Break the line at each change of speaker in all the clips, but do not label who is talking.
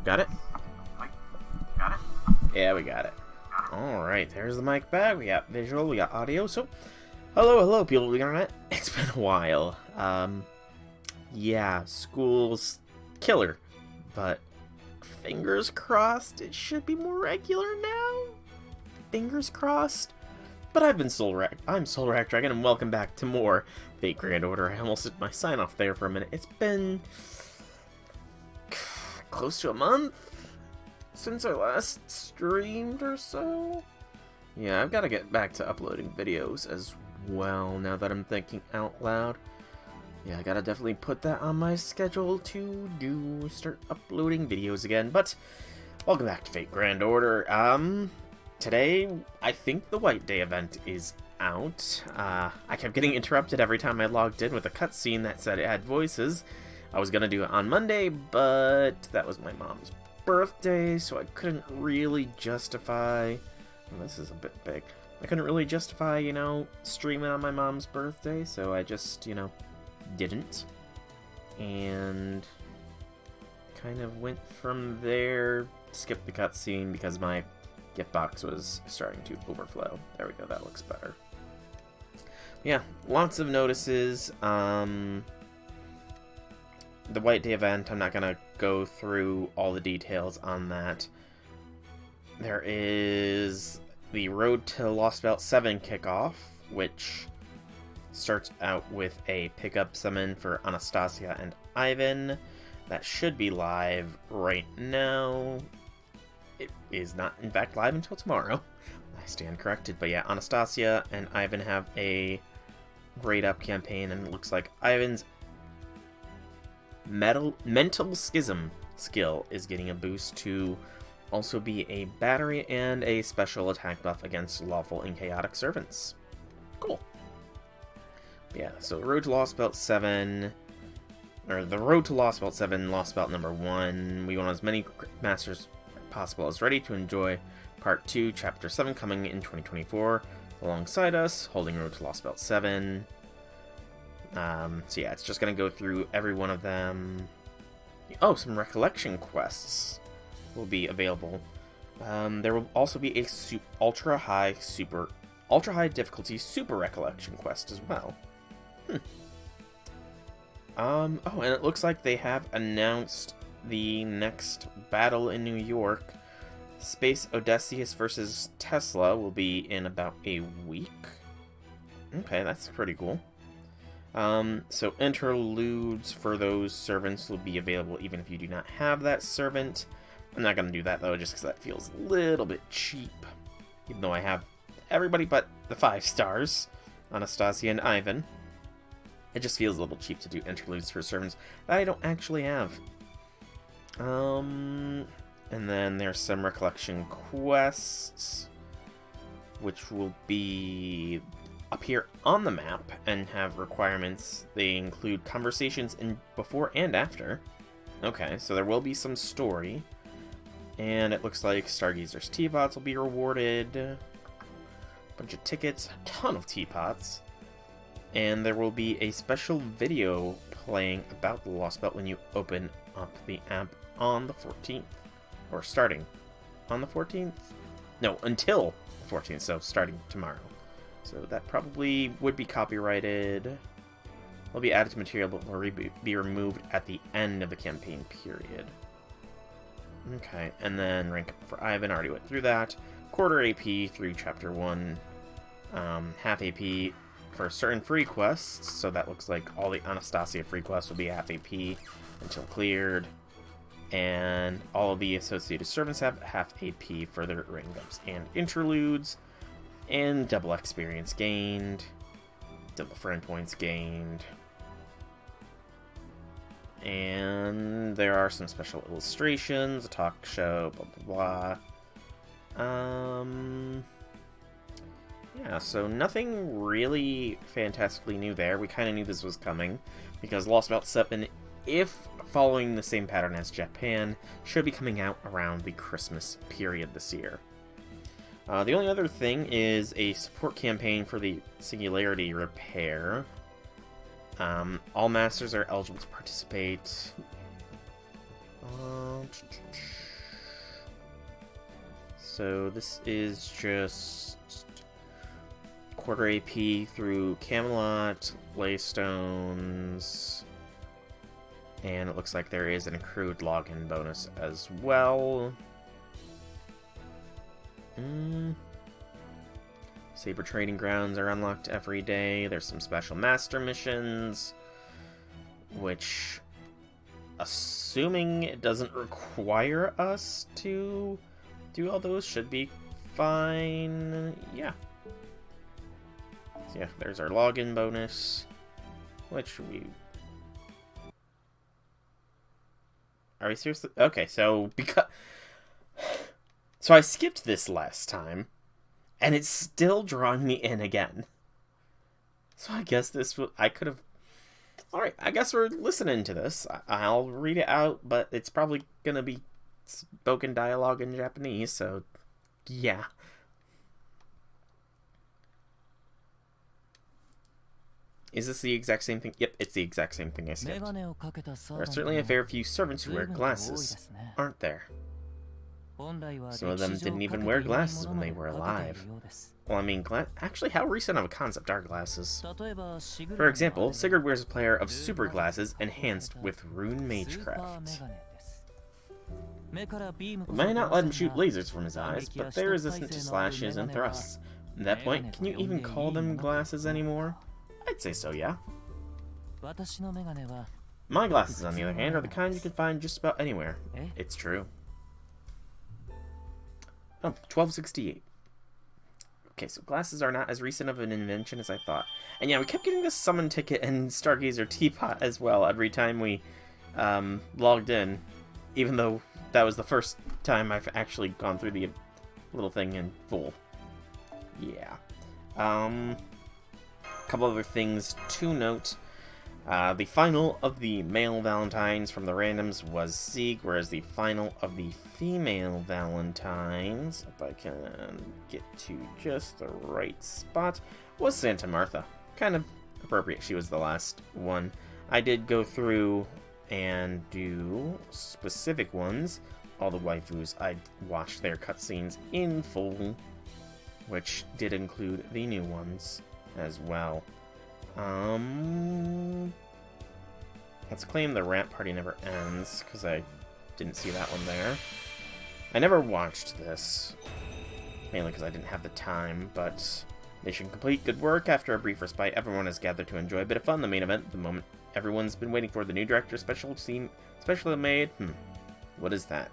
Got it?
Got it?
Yeah, we got it. Alright, there's the mic back. We got visual, we got audio. So, hello, people of the internet. It's been a while. Yeah, school's killer. But, fingers crossed, it should be more regular now? Fingers crossed? But I'm Soulrack Dragon, and welcome back to more Fate Grand Order. I almost did my sign off there for a minute. It's been close to a month since I last streamed or so. Yeah, I've got to get back to uploading videos as well now that I'm thinking out loud. Yeah, I gotta definitely put that on my schedule to start uploading videos again. But welcome back to Fate Grand Order. Today, I think the White Day event is out. I kept getting interrupted every time I logged in with a cutscene that said it had voices. I was gonna do it on Monday, but that was my mom's birthday, so I couldn't really justify... Well, this is a bit big. I couldn't really justify, streaming on my mom's birthday, so I just, didn't. And kind of went from there, skipped the cutscene because my gift box was starting to overflow. There we go, that looks better. Yeah, lots of notices. The White Day event, I'm not going to go through all the details on that. There is the Road to Lost Belt 7 kickoff, which starts out with a pickup summon for Anastasia and Ivan. That should be live right now. It is not, in fact, live until tomorrow. I stand corrected. But yeah, Anastasia and Ivan have a grade up campaign, and it looks like Ivan's mental schism skill is getting a boost to also be a battery and a special attack buff against lawful and chaotic servants. Cool. Yeah, so Road to Lost Belt 7, or the Road to Lost Belt 7, Lost Belt number 1. We want as many masters as possible as ready to enjoy Part 2, Chapter 7 coming in 2024 alongside us, holding Road to Lost Belt 7. So yeah, it's just going to go through every one of them. Oh, some recollection quests will be available. There will also be a ultra high difficulty super recollection quest as well. Oh, and it looks like they have announced the next battle in New York. Space Odysseus versus Tesla will be in about a week. Okay, that's pretty cool. So interludes for those servants will be available even if you do not have that servant. I'm not going to do that though, just because that feels a little bit cheap. Even though I have everybody but the 5 stars, Anastasia and Ivan. It just feels a little cheap to do interludes for servants that I don't actually have. And then there's some recollection quests, which will be appear on the map and have requirements. They include conversations in before and after. Okay, so there will be some story. And it looks like Stargazer's teapots will be rewarded. A bunch of tickets, a ton of teapots. And there will be a special video playing about the Lost Belt when you open up the app on the 14th. Or starting on the 14th? No, until the 14th, so starting tomorrow. So that probably would be copyrighted. Will be added to material, but will be removed at the end of the campaign period. Okay, and then rank up for Ivan, already went through that. Quarter AP through Chapter 1. Half AP for certain free quests, so that looks like all the Anastasia free quests will be half AP until cleared. And all of the associated servants have half AP for their rank ups and interludes. And double experience gained. Double friend points gained. And there are some special illustrations, a talk show, blah, blah, blah. Yeah, so nothing really fantastically new there. We kind of knew this was coming, because Lost Belt 7, if following the same pattern as Japan, should be coming out around the Christmas period this year. The only other thing is a support campaign for the Singularity repair. All masters are eligible to participate. So this is just quarter AP through Camelot, Laystones, and it looks like there is an accrued login bonus as well. Saber Trading Grounds are unlocked every day. There's some special master missions, which, assuming it doesn't require us to do all those, should be fine. Yeah. So yeah, there's our login bonus, which we... Are we seriously? Okay, so because... So I skipped this last time, and it's still drawing me in again. So I guess this will... I could have... Alright, I guess we're listening to this. I'll read it out, but it's probably gonna be spoken dialogue in Japanese, so... Yeah. Is this the exact same thing? Yep, it's the exact same thing I skipped. There are certainly a fair few servants who wear glasses, aren't there? Some of them didn't even wear glasses when they were alive. Well, I mean, actually, how recent of a concept are glasses? For example, Sigurd wears a pair of super glasses enhanced with rune magecraft. We may not let him shoot lasers from his eyes, but they're resistant to slashes and thrusts. At that point, can you even call them glasses anymore? I'd say so, yeah. My glasses, on the other hand, are the kind you can find just about anywhere. It's true. Oh, 1268. Okay, so glasses are not as recent of an invention as I thought. And yeah, we kept getting this summon ticket and Stargazer teapot as well every time we logged in. Even though that was the first time I've actually gone through the little thing in full. Yeah. Couple other things to note. The final of the male Valentines from the randoms was Sieg, whereas the final of the female Valentines, if I can get to just the right spot, was Santa Martha. Kind of appropriate, she was the last one. I did go through and do specific ones. All the waifus, I watched their cutscenes in full, which did include the new ones as well. Let's claim the Ramp Party Never Ends, because I didn't see that one there. I never watched this, mainly because I didn't have the time, but mission complete, good work. After a brief respite, everyone has gathered to enjoy a bit of fun. The main event, the moment everyone's been waiting for, the new director's special made. What is that?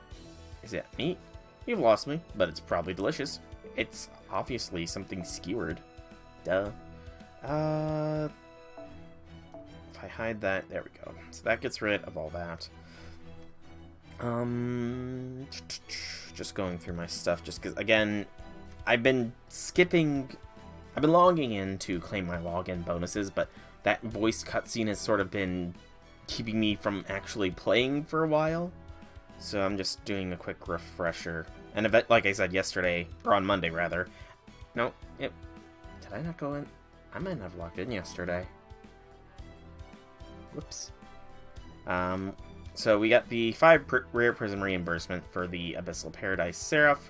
Is it meat? You've lost me, but it's probably delicious. It's obviously something skewered. Duh. If I hide that, there we go. So that gets rid of all that. Just going through my stuff, just because, again, I've been logging in to claim my login bonuses, but that voice cutscene has sort of been keeping me from actually playing for a while. So I'm just doing a quick refresher. And like I said yesterday, or on Monday rather. No, did I not go in? I might not have logged in yesterday. Whoops. So we got the 5 rare prism reimbursement for the Abyssal Paradise Seraph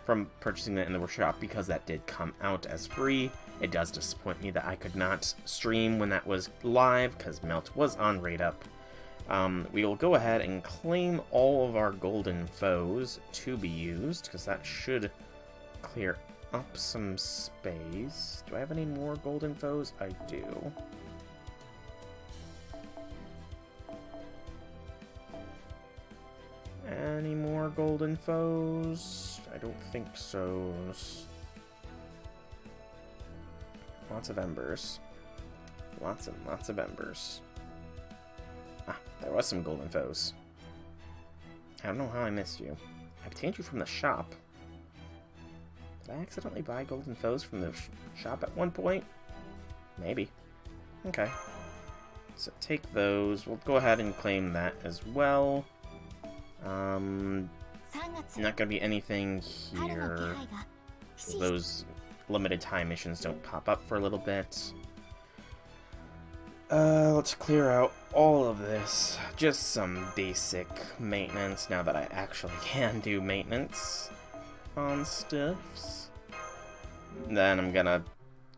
from purchasing that in the workshop, because that did come out as free. It does disappoint me that I could not stream when that was live, because Melt was on Raid Up. We will go ahead and claim all of our golden foes to be used, because that should clear up some space. Do I have any more golden foes? I do. Any more golden foes? I don't think so. Lots of embers. Lots and lots of embers. Ah, there was some golden foes. I don't know how I missed you. I obtained you from the shop. Did I accidentally buy golden foes from the shop at one point? Maybe. Okay. So take those. We'll go ahead and claim that as well. Not gonna be anything here. Those limited time missions don't pop up for a little bit. Let's clear out all of this. Just some basic maintenance now that I actually can do maintenance on stuffs. Then I'm gonna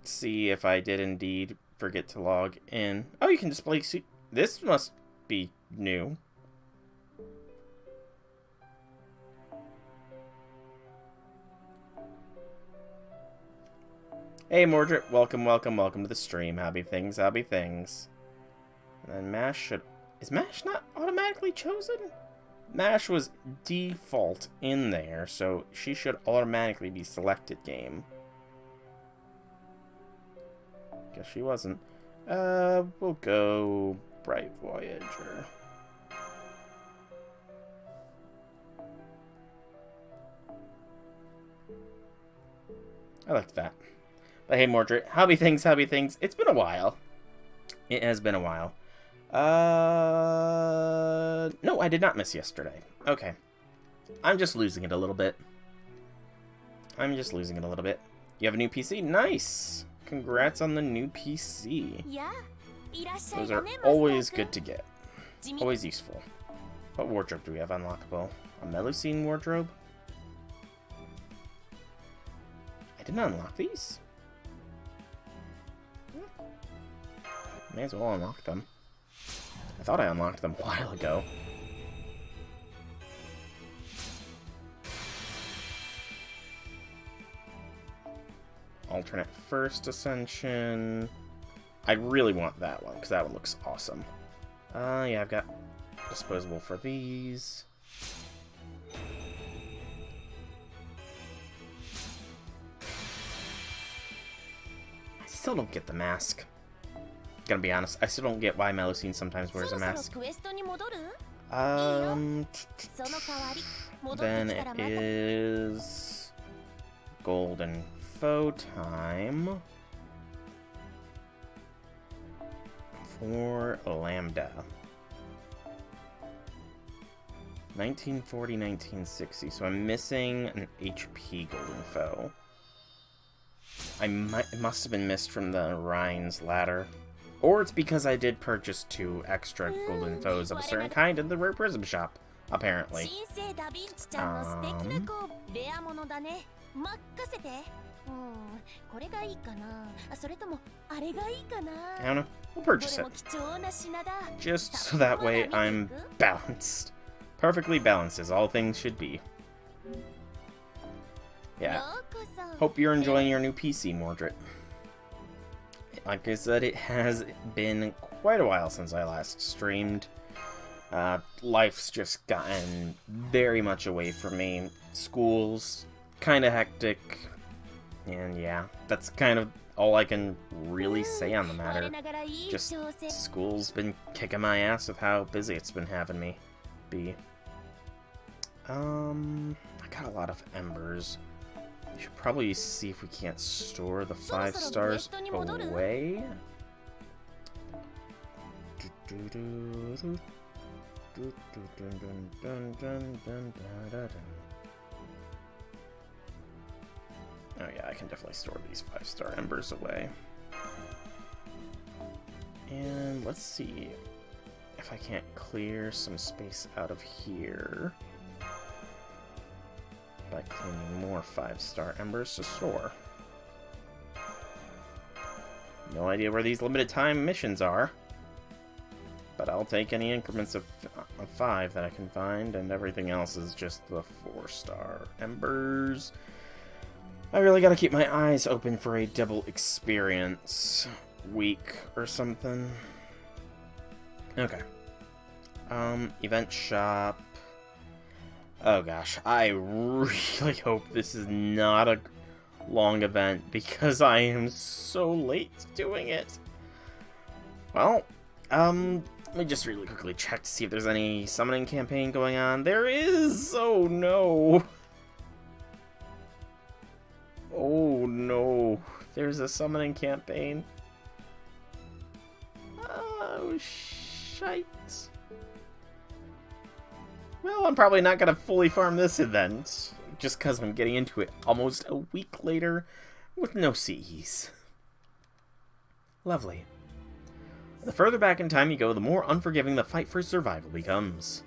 see if I did indeed forget to log in. Oh, you can display... This must be new. Hey Mordred, welcome to the stream. Happy things. And then Mash should... Is Mash not automatically chosen? Mash was default in there, so she should automatically be selected game. Guess she wasn't. We'll go Bright Voyager. I liked that. But hey, Mordred, howdy things. It's been a while. It has been a while. No, I did not miss yesterday. Okay. I'm just losing it a little bit. You have a new PC? Nice! Congrats on the new PC. Those are always good to get. Always useful. What wardrobe do we have unlockable? A Melusine wardrobe? I did not unlock these. May as well unlock them. I thought I unlocked them a while ago. Alternate first ascension. I really want that one, because that one looks awesome. Yeah, I've got disposable for these. I still don't get the mask. Gonna be honest, I still don't get why Melusine sometimes wears a mask. Then it is Golden Foe time for Lambda. 1940, 1960. So I'm missing an HP Golden Foe. It must have been missed from the Rhine's ladder. Or it's because I did purchase 2 extra Golden Foes of a certain kind in the Rare Prism shop, apparently. I don't know. We'll purchase it. Just so that way I'm balanced. Perfectly balanced as all things should be. Yeah. Hope you're enjoying your new PC, Mordred. Like I said, it has been quite a while since I last streamed. Life's just gotten very much away from me. School's kind of hectic. And yeah, that's kind of all I can really say on the matter. Just school's been kicking my ass with how busy it's been having me be. I got a lot of embers. We should probably see if we can't store the 5 stars away. Oh yeah, I can definitely store these 5-star embers away. And let's see if I can't clear some space out of here by cleaning more 5-star embers to store. No idea where these limited time missions are, but I'll take any increments of 5 that I can find, and everything else is just the 4-star embers. I really gotta keep my eyes open for a double experience week or something. Okay. Event shop. Oh gosh, I really hope this is not a long event because I am so late doing it. Well, let me just really quickly check to see if there's any summoning campaign going on. There is! Oh no! Oh no, there's a summoning campaign. Oh, shite. Well, I'm probably not going to fully farm this event, just because I'm getting into it almost a week later with no CEs. Lovely. The further back in time you go, the more unforgiving the fight for survival becomes.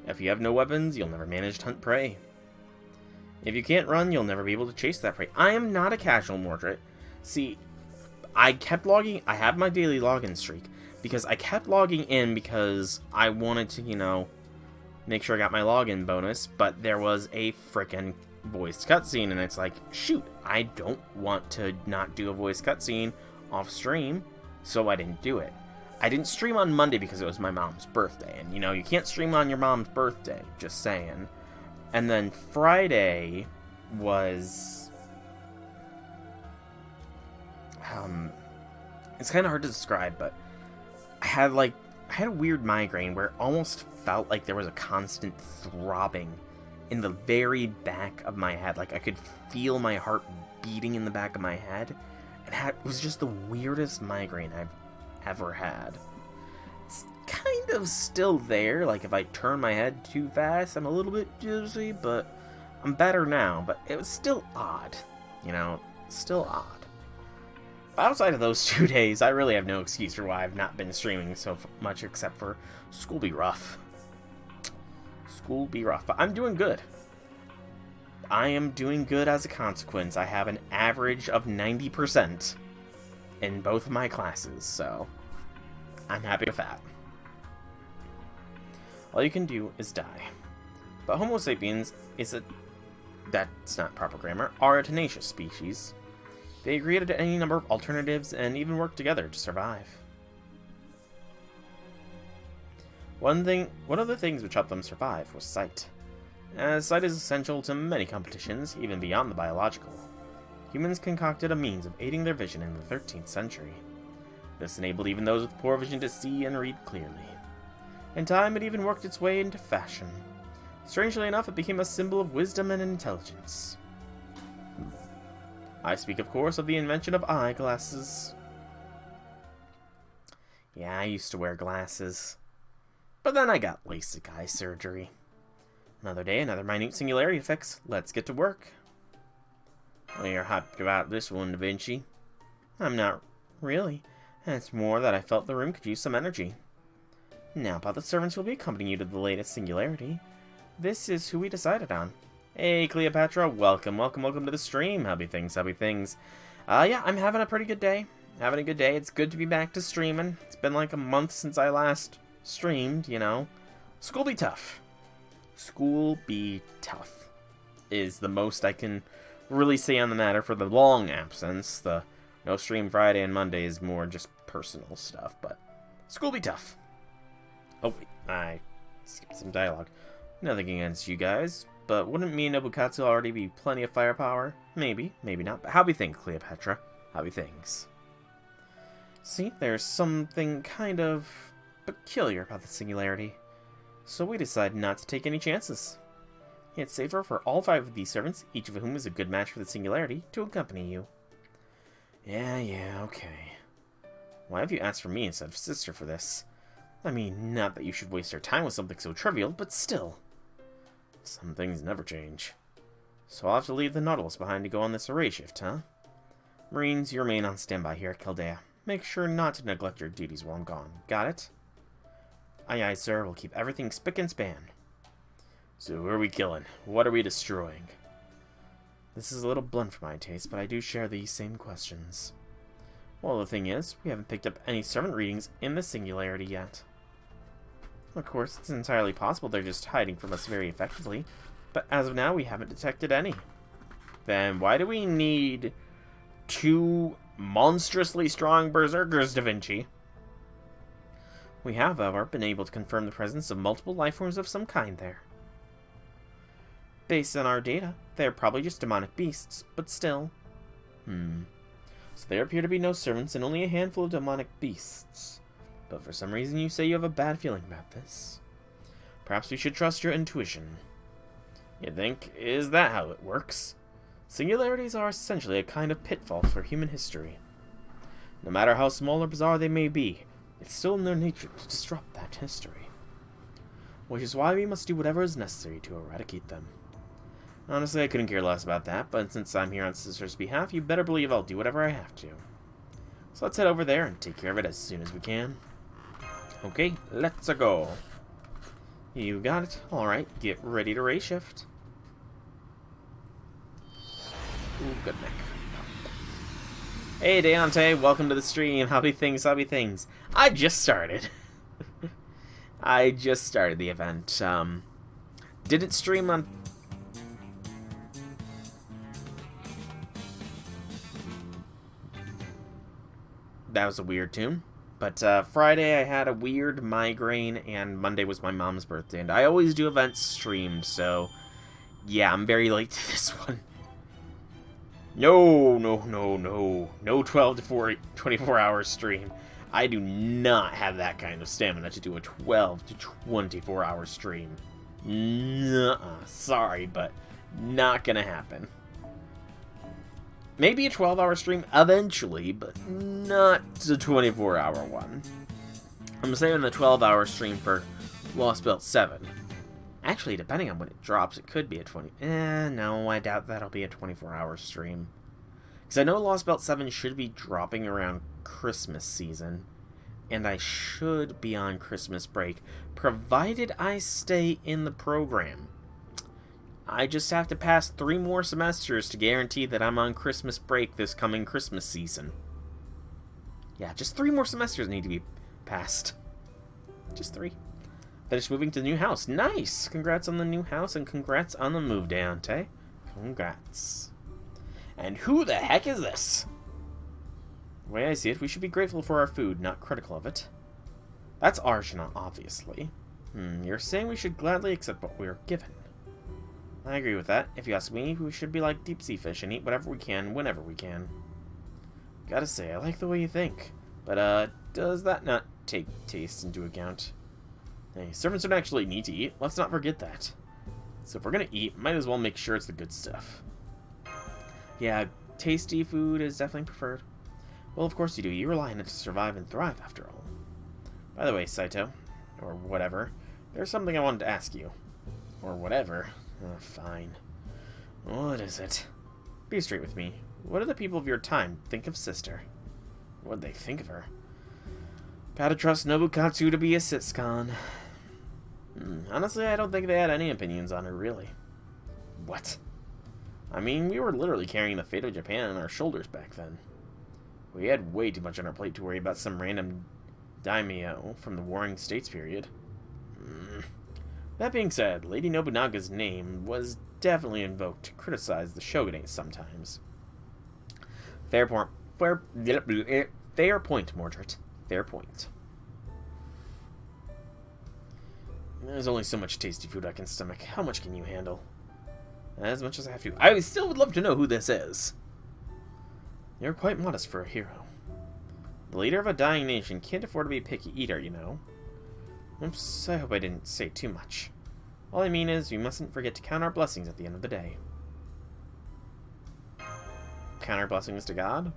If you have no weapons, you'll never manage to hunt prey. If you can't run, you'll never be able to chase that prey. I am not a casual Mordred. See, I kept logging, I have my daily login streak, because I kept logging in because I wanted to, you know, make sure I got my login bonus, but there was a frickin' voiced cutscene, and it's like, shoot, I don't want to not do a voiced cutscene off stream, so I didn't do it. I didn't stream on Monday because it was my mom's birthday, and you know, you can't stream on your mom's birthday, just saying. And then Friday was... it's kind of hard to describe, but I had a weird migraine where it almost felt like there was a constant throbbing in the very back of my head. Like I could feel my heart beating in the back of my head. It was just the weirdest migraine I've ever had. It's kind of still there. Like if I turn my head too fast, I'm a little bit dizzy, but I'm better now. But it was still odd, you know, still odd. Outside of those 2 days, I really have no excuse for why I've not been streaming so much, except for school be rough. School be rough, but I'm doing good. I am doing good as a consequence. I have an average of 90% in both of my classes, so I'm happy with that. All you can do is die. But Homo sapiens that's not proper grammar, are a tenacious species. They created any number of alternatives and even worked together to survive. One of the things which helped them survive was sight. As sight is essential to many competitions, even beyond the biological, humans concocted a means of aiding their vision in the 13th century. This enabled even those with poor vision to see and read clearly. In time, it even worked its way into fashion. Strangely enough, it became a symbol of wisdom and intelligence. I speak, of course, of the invention of eyeglasses. Yeah, I used to wear glasses. But then I got LASIK eye surgery. Another day, another minute singularity fix. Let's get to work. Well, you're hyped about this one, Da Vinci. I'm not really. It's more that I felt the room could use some energy. Now about the servants who will be accompanying you to the latest singularity. This is who we decided on. Hey, Cleopatra, welcome to the stream. Happy things. Yeah, I'm having a pretty good day. It's good to be back to streaming. It's been like a month since I last streamed, you know. School be tough. School be tough is the most I can really say on the matter for the long absence. The no stream Friday and Monday is more just personal stuff, but school be tough. Oh, wait, I skipped some dialogue. Nothing against you guys, but wouldn't me and Nobukatsu already be plenty of firepower? Maybe, maybe not, but how we think, Cleopatra? How we things? See, there's something kind of peculiar about the singularity, so we decided not to take any chances. It's safer for all 5 of these servants, each of whom is a good match for the singularity, to accompany you. Yeah, okay. Why have you asked for me instead of sister for this? I mean, not that you should waste your time with something so trivial, but still. Some things never change. So I'll have to leave the Nautilus behind to go on this array shift, huh? Marines, you remain on standby here at Chaldea. Make sure not to neglect your duties while I'm gone. Got it? Aye, aye, sir. We'll keep everything spick and span. So who are we killing? What are we destroying? This is a little blunt for my taste, but I do share these same questions. Well, the thing is, we haven't picked up any servant readings in the singularity yet. Of course, it's entirely possible they're just hiding from us very effectively, but as of now, we haven't detected any. Then why do we need 2 monstrously strong berserkers, Da Vinci? We have, however, been able to confirm the presence of multiple lifeforms of some kind there. Based on our data, they're probably just demonic beasts, but still. So there appear to be no servants and only a handful of demonic beasts. But for some reason you say you have a bad feeling about this. Perhaps we should trust your intuition. You think? Is that how it works? Singularities are essentially a kind of pitfall for human history. No matter how small or bizarre they may be, it's still in their nature to disrupt that history. Which is why we must do whatever is necessary to eradicate them. Honestly, I couldn't care less about that, but since I'm here on Sister's behalf, you better believe I'll do whatever I have to. So let's head over there and take care of it as soon as we can. Okay, let's go. You got it. Alright, get ready to ray shift. Ooh, good neck. Hey, Deontay, welcome to the stream. Happy things, happy things. I just started. I just started the event. Didn't stream on... That was a weird tune. But Friday I had a weird migraine, and Monday was my mom's birthday. And I always do events streamed, so... Yeah, I'm very late to this one. No 12 to 24 hour stream. I do not have that kind of stamina to do a 12 to 24 hour stream. Nuh-uh. Sorry, but not gonna happen. Maybe a 12-hour stream eventually, but not a 24-hour one. I'm saving the 12-hour stream for Lost Belt 7. Actually, depending on when it drops, it could be a 20... no, I doubt that'll be a 24-hour stream. Because I know Lost Belt 7 should be dropping around Christmas season. And I should be on Christmas break, provided I stay in the program. I just have to pass 3 more semesters to guarantee that I'm on Christmas break this coming Christmas season. Yeah, just 3 more semesters need to be passed. Just 3. Finished moving to the new house. Nice! Congrats on the new house, and congrats on the move, Deontay. Congrats. And who the heck is this? The way I see it, we should be grateful for our food, not critical of it. That's Arjuna, obviously. You're saying we should gladly accept what we are given. I agree with that. If you ask me, we should be like deep-sea fish and eat whatever we can, whenever we can. Gotta say, I like the way you think. But, does that not take taste into account? Hey, servants don't actually need to eat. Let's not forget that. So if we're gonna eat, might as well make sure it's the good stuff. Yeah, tasty food is definitely preferred. Well, of course you do. You rely on it to survive and thrive, after all. By the way, Saito, or whatever, there's something I wanted to ask you. Or whatever. Oh, fine. What is it? Be straight with me. What do the people of your time think of Sister? What'd they think of her? Gotta trust Nobukatsu to be a sitscon. Honestly, I don't think they had any opinions on her, really. What? I mean, we were literally carrying the fate of Japan on our shoulders back then. We had way too much on our plate to worry about some random daimyo from the Warring States period. That being said, Lady Nobunaga's name was definitely invoked to criticize the shogunate sometimes. Fair point, Mordred. Fair point. There's only so much tasty food I can stomach. How much can you handle? As much as I have to. I still would love to know who this is. You're quite modest for a hero. The leader of a dying nation can't afford to be a picky eater, you know. Oops, I hope I didn't say too much. All I mean is, we mustn't forget to count our blessings at the end of the day. Count our blessings to God?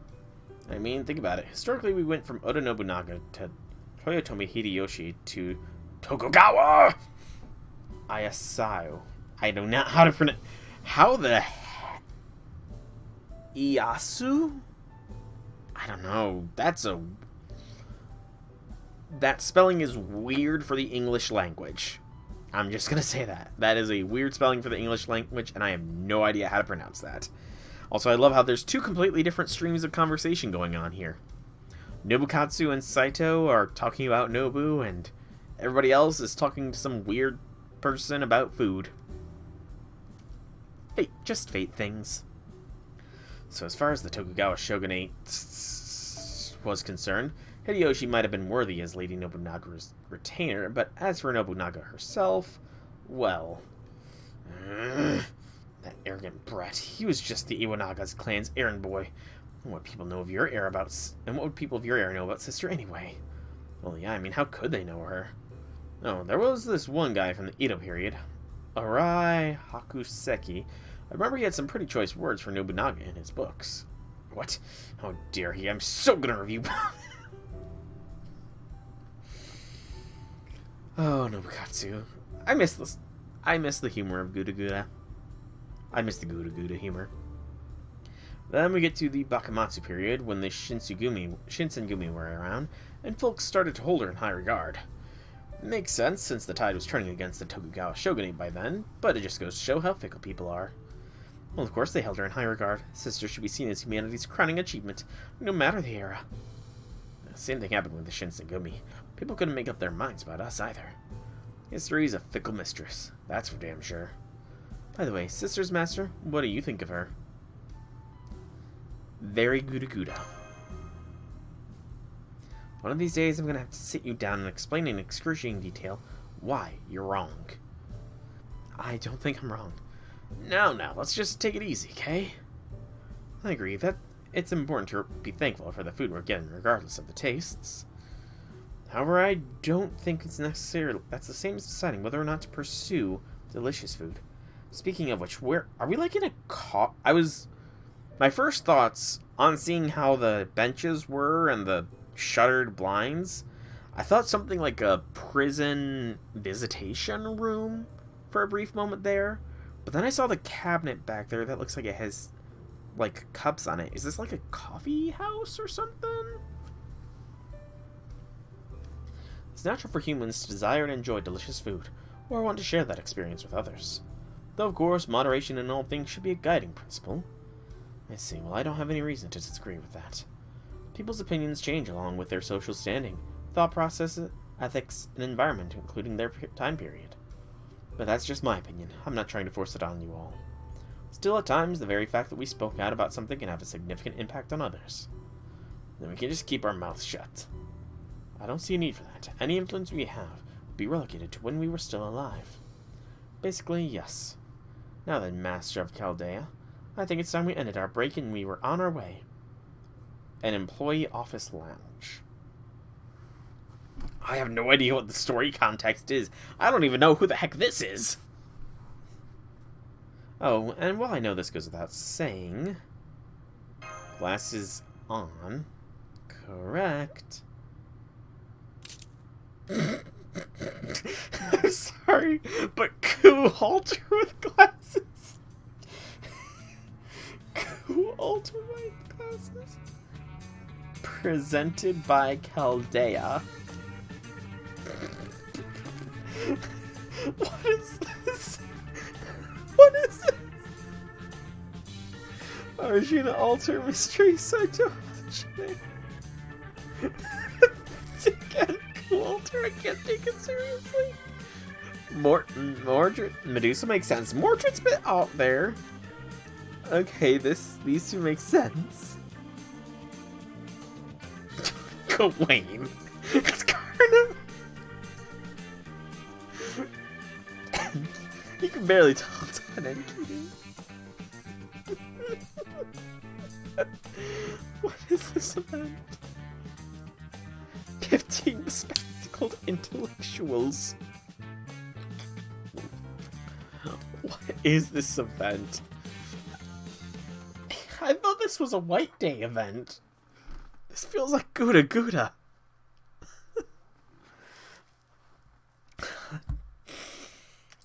I mean, think about it. Historically, we went from Oda Nobunaga to Toyotomi Hideyoshi to Tokugawa Ieyasu. I don't know how to pronounce... How the... Ieyasu? I don't know. That's a... That spelling is weird for the English language. I'm just gonna say that. That is a weird spelling for the English language, and I have no idea how to pronounce that. Also, I love how there's 2 completely different streams of conversation going on here. Nobukatsu and Saito are talking about Nobu, and everybody else is talking to some weird person about food. Fate, just fate things. So as far as the Tokugawa shogunate was concerned, Hideyoshi might have been worthy as Lady Nobunaga's retainer, but as for Nobunaga herself, well... that arrogant brat. He was just the Iwanaga's clan's errand boy. And what people know of your era about... And what would people of your era know about Sister anyway? Well, yeah, I mean, how could they know her? Oh, there was this one guy from the Edo period. Arai Hakuseki. I remember he had some pretty choice words for Nobunaga in his books. What? How dare he? I'm so gonna review... Oh, Nobukatsu. I miss this. I miss the humor of Guda Guda. I miss the Guda Guda humor. Then we get to the Bakamatsu period, when the Shinsengumi were around, and folks started to hold her in high regard. Makes sense, since the tide was turning against the Tokugawa shogunate by then, but it just goes to show how fickle people are. Well, of course they held her in high regard. Sister should be seen as humanity's crowning achievement, no matter the era. The same thing happened with the Shinsengumi. People couldn't make up their minds about us either. History's a fickle mistress, that's for damn sure. By the way, Sister's master, what do you think of her? Very Guda. One of these days I'm gonna have to sit you down and explain in excruciating detail why you're wrong. I don't think I'm wrong. Now, let's just take it easy, okay? I agree that it's important to be thankful for the food we're getting, regardless of the tastes. However, I don't think it's necessarily that's the same as deciding whether or not to pursue delicious food. Speaking of which, where are we, like, in a my first thoughts on seeing how the benches were and the shuttered blinds, I thought something like a prison visitation room for a brief moment there. But then I saw the cabinet back there that looks like it has, like, cups on it. Is this like a coffee house or something? It's natural for humans to desire and enjoy delicious food, or want to share that experience with others. Though, of course, moderation in all things should be a guiding principle. I see. Well, I don't have any reason to disagree with that. People's opinions change along with their social standing, thought processes, ethics, and environment, including their time period. But that's just my opinion. I'm not trying to force it on you all. Still, at times, the very fact that we spoke out about something can have a significant impact on others. Then we can just keep our mouths shut. I don't see a need for that. Any influence we have would be relegated to when we were still alive. Basically, yes. Now then, Master of Chaldea, I think it's time we ended our break and we were on our way. An employee office lounge. I have no idea what the story context is. I don't even know who the heck this is. Oh, and while I know this goes without saying, glasses on. Correct. I'm sorry, but cool halter with glasses. Cool halter with glasses. Presented by Chaldea. What is this? What is this? Arjuna Alter Mystery Cytometry. Again, cool alter, I can't take it seriously. Mordred, Medusa makes sense. Mordred's a bit out there. Okay, these two make sense. Gawain. It's Karna. You can barely tell it's an What is this event? 15 bespectacled intellectuals. What is this event? I thought this was a White Day event. This feels like Gouda.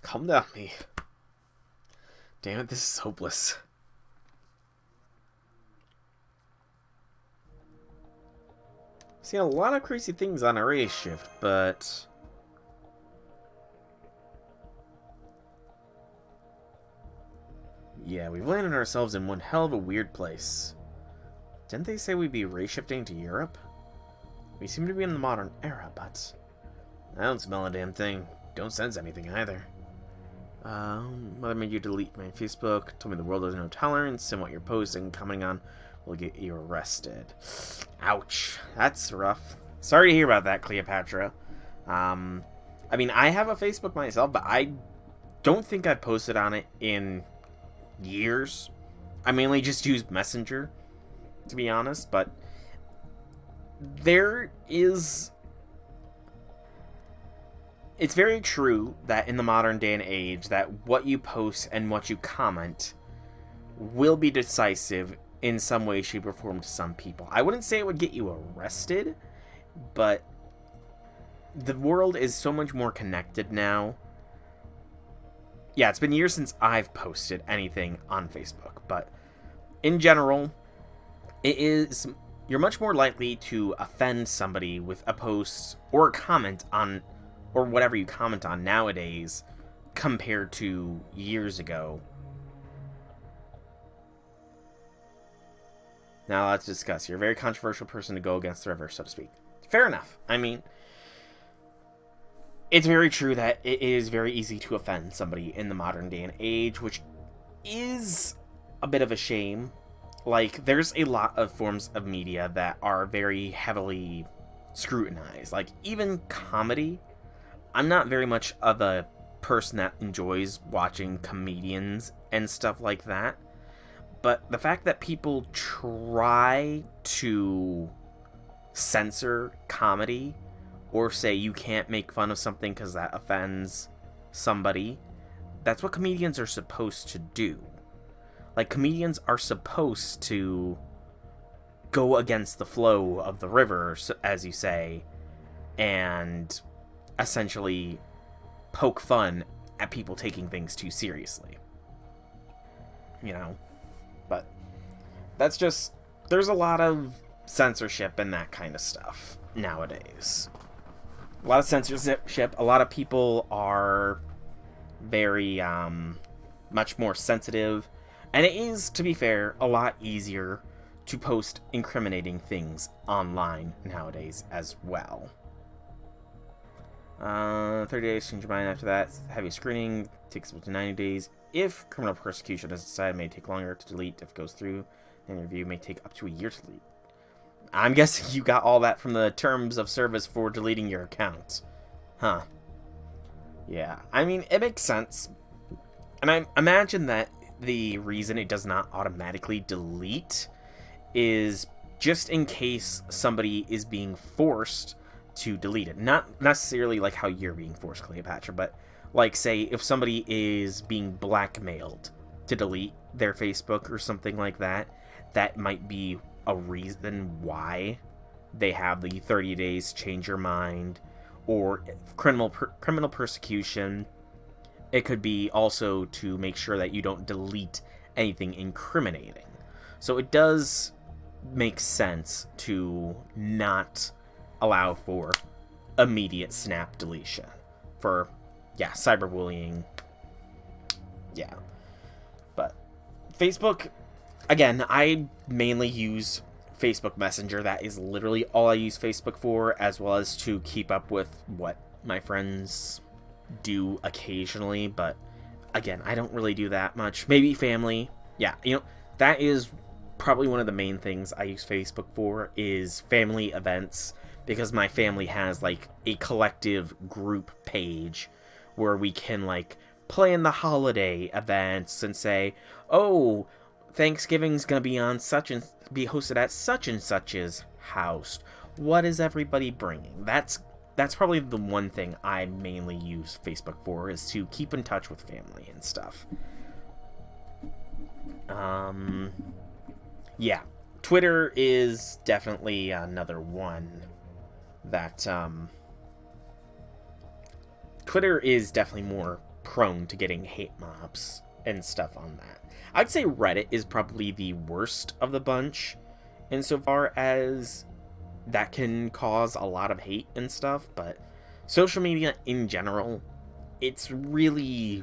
Calm down, me. Damn it, this is hopeless. Seen a lot of crazy things on our race shift, but yeah, we've landed ourselves in one hell of a weird place. Didn't they say we'd be race shifting to Europe? We seem to be in the modern era, but I don't smell a damn thing. Don't sense anything either. Mother made you delete my Facebook, told me the world has no tolerance, and what you're posting and commenting on will get you arrested. Ouch. That's rough. Sorry to hear about that, Cleopatra. I mean, I have a Facebook myself, but I don't think I've posted on it in years. I mainly just use Messenger, to be honest, but there is... It's very true that in the modern day and age that what you post and what you comment will be decisive in some way, shape, or form to some people. I wouldn't say it would get you arrested, but the world is so much more connected now. Yeah, it's been years since I've posted anything on Facebook, but in general, you're much more likely to offend somebody with a post or a comment on or whatever you comment on nowadays compared to years ago. Now let's discuss. You're a very controversial person to go against the river, so to speak. Fair enough. I mean, it's very true that it is very easy to offend somebody in the modern day and age, which is a bit of a shame. Like, there's a lot of forms of media that are very heavily scrutinized. Like, even comedy. I'm not very much of a person that enjoys watching comedians and stuff like that. But the fact that people try to censor comedy or say you can't make fun of something because that offends somebody, that's what comedians are supposed to do. Like, comedians are supposed to go against the flow of the river, as you say, and essentially poke fun at people taking things too seriously. You know? But that's just, there's a lot of censorship and that kind of stuff nowadays. A lot of censorship. A lot of people are very much more sensitive, and it is, to be fair, a lot easier to post incriminating things online nowadays as well. 30 days, change your mind after that. Heavy screening takes up to 90 days. If criminal persecution is decided, it may take longer to delete. If it goes through, then review may take up to a year to delete. I'm guessing you got all that from the terms of service for deleting your account. Huh. Yeah, I mean, it makes sense. And I imagine that the reason it does not automatically delete is just in case somebody is being forced to delete it. Not necessarily like how you're being forced, Cleopatra, but like, say, if somebody is being blackmailed to delete their Facebook or something like that, that might be a reason why they have the 30 days change your mind, or criminal persecution. It could be also to make sure that you don't delete anything incriminating. So it does make sense to not allow for immediate snap deletion for, yeah, cyberbullying. Yeah. But Facebook, again, I mainly use Facebook Messenger. That is literally all I use Facebook for, as well as to keep up with what my friends do occasionally. But again, I don't really do that much. Maybe family. Yeah, you know, that is probably one of the main things I use Facebook for, is family events, because my family has like a collective group page where we can like plan the holiday events and say, oh, Thanksgiving's gonna be on be hosted at such and such's house. What is everybody bringing? That's probably the one thing I mainly use Facebook for, is to keep in touch with family and stuff. Yeah, Twitter is definitely another one that Twitter is definitely more prone to getting hate mobs and stuff on that. I'd say Reddit is probably the worst of the bunch insofar as that can cause a lot of hate and stuff, but social media in general, it's really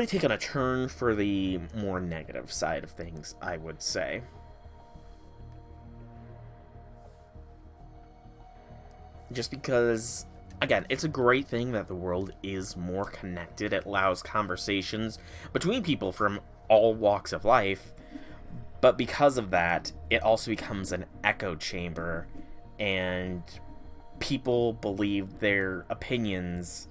taken a turn for the more negative side of things, I would say. Just because, again, it's a great thing that the world is more connected. It allows conversations between people from all walks of life. But because of that, it also becomes an echo chamber. And people believe their opinions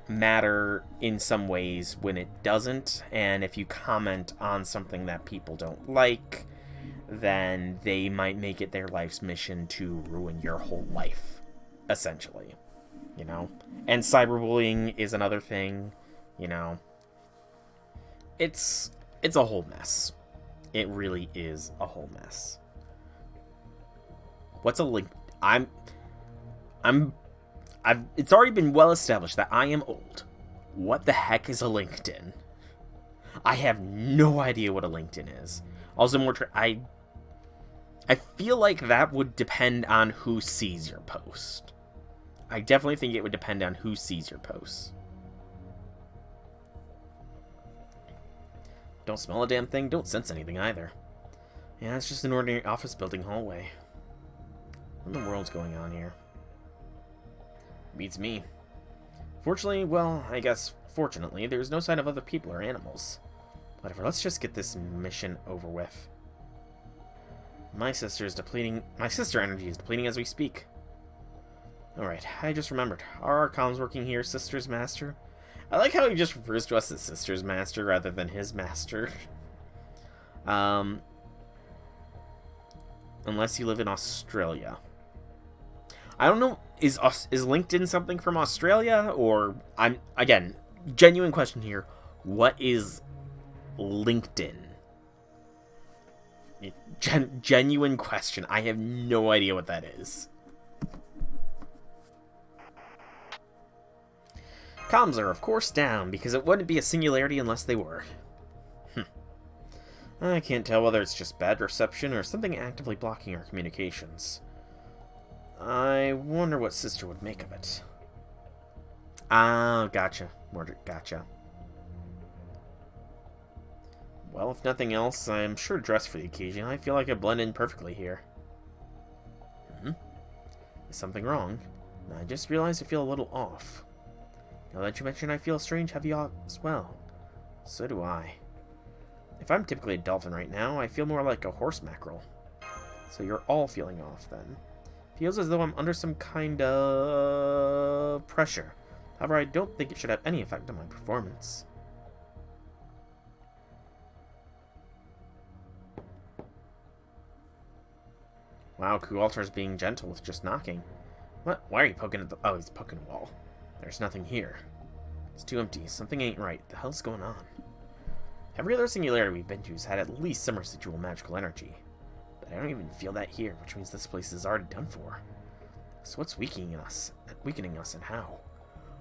matter in some ways when it doesn't. And if you comment on something that people don't like, then they might make it their life's mission to ruin your whole life, essentially. You know? And cyberbullying is another thing, you know. It's a whole mess. It really is a whole mess. What's a link? It's already been well established that I am old. What the heck is a LinkedIn? I have no idea what a LinkedIn is. Also, I feel like that would depend on who sees your post. I definitely think it would depend on who sees your posts. Don't smell a damn thing, don't sense anything either. Yeah, it's just an ordinary office building hallway. What in the world's going on here? Beats me. Fortunately, well, I guess fortunately, there's no sign of other people or animals. Whatever, let's just get this mission over with. My sister energy is depleting as we speak. Alright, I just remembered. Are our comms working here, Sister's Master? I like how he just refers to us as Sister's Master rather than his master. Unless you live in Australia. I don't know, is LinkedIn something from Australia? Or, again, genuine question here. What is LinkedIn? Genuine question. I have no idea what that is. Comms are, of course, down, because it wouldn't be a singularity unless they were. I can't tell whether it's just bad reception or something actively blocking our communications. I wonder what Sister would make of it. Ah, gotcha. Gotcha. Well, if nothing else, I'm sure dressed for the occasion. I feel like I blend in perfectly here. Is something wrong? I just realized I feel a little off. Now that you mention I feel strange heavy as well. So do I. If I'm typically a dolphin right now, I feel more like a horse mackerel. So you're all feeling off then. Feels as though I'm under some kind of pressure. However, I don't think it should have any effect on my performance. Wow, Kualter's being gentle with just knocking. What? Why are you poking at the... Oh, he's poking a wall. There's nothing here. It's too empty. Something ain't right. The hell's going on? Every other singularity we've been to has had at least some residual magical energy. But I don't even feel that here, which means this place is already done for. So what's weakening us and how?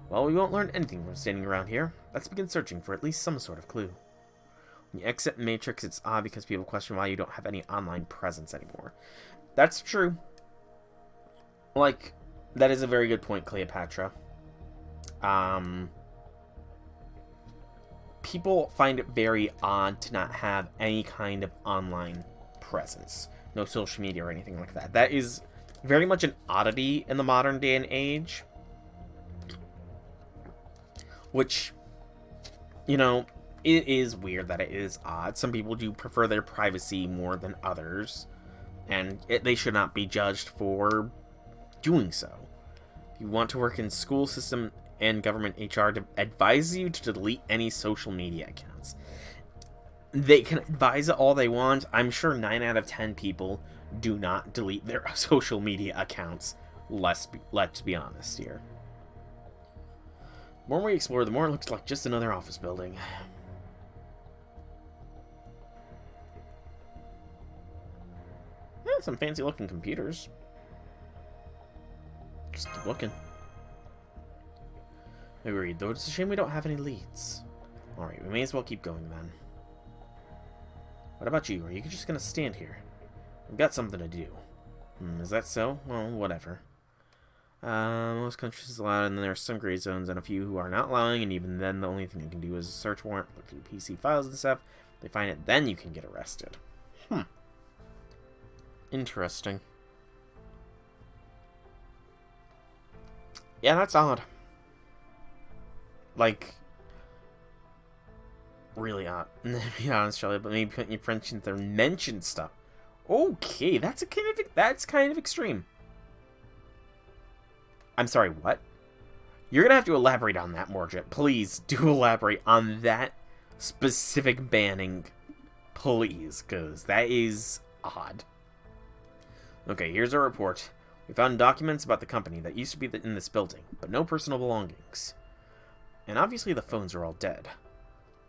Well, we won't learn anything from standing around here. Let's begin searching for at least some sort of clue. When you exit Matrix, it's odd because people question why you don't have any online presence anymore. That's true. Like, that is a very good point, Cleopatra. People find it very odd to not have any kind of online presence. No social media or anything like that. That is very much an oddity in the modern day and age. Which, you know, it is weird that it is odd. Some people do prefer their privacy more than others. And they should not be judged for doing so. If you want to work in school system and government HR, to advise you to delete any social media accounts. They can advise it all they want. I'm sure 9 out of 10 people do not delete their social media accounts. Let's be honest here. The more we explore, the more it looks like just another office building. Yeah, some fancy looking computers. Just keep looking. Agreed, though it's a shame we don't have any leads. Alright, we may as well keep going then. What about you? Are you just gonna stand here? We've got something to do. Is that so? Well, whatever. Most countries allow, and then there are some gray zones and a few who are not allowing, and even then the only thing you can do is a search warrant, look through PC files and stuff. If they find it, then you can get arrested. Interesting. Yeah, that's odd. Like, really odd. To be honest, Charlie, but maybe putting your French in there mentioned stuff. Okay, that's kind of extreme. I'm sorry, what? You're gonna have to elaborate on that more, Jet. Please do elaborate on that specific banning, please, because that is odd. Okay, here's our report. We found documents about the company that used to be in this building, but no personal belongings. And obviously the phones are all dead.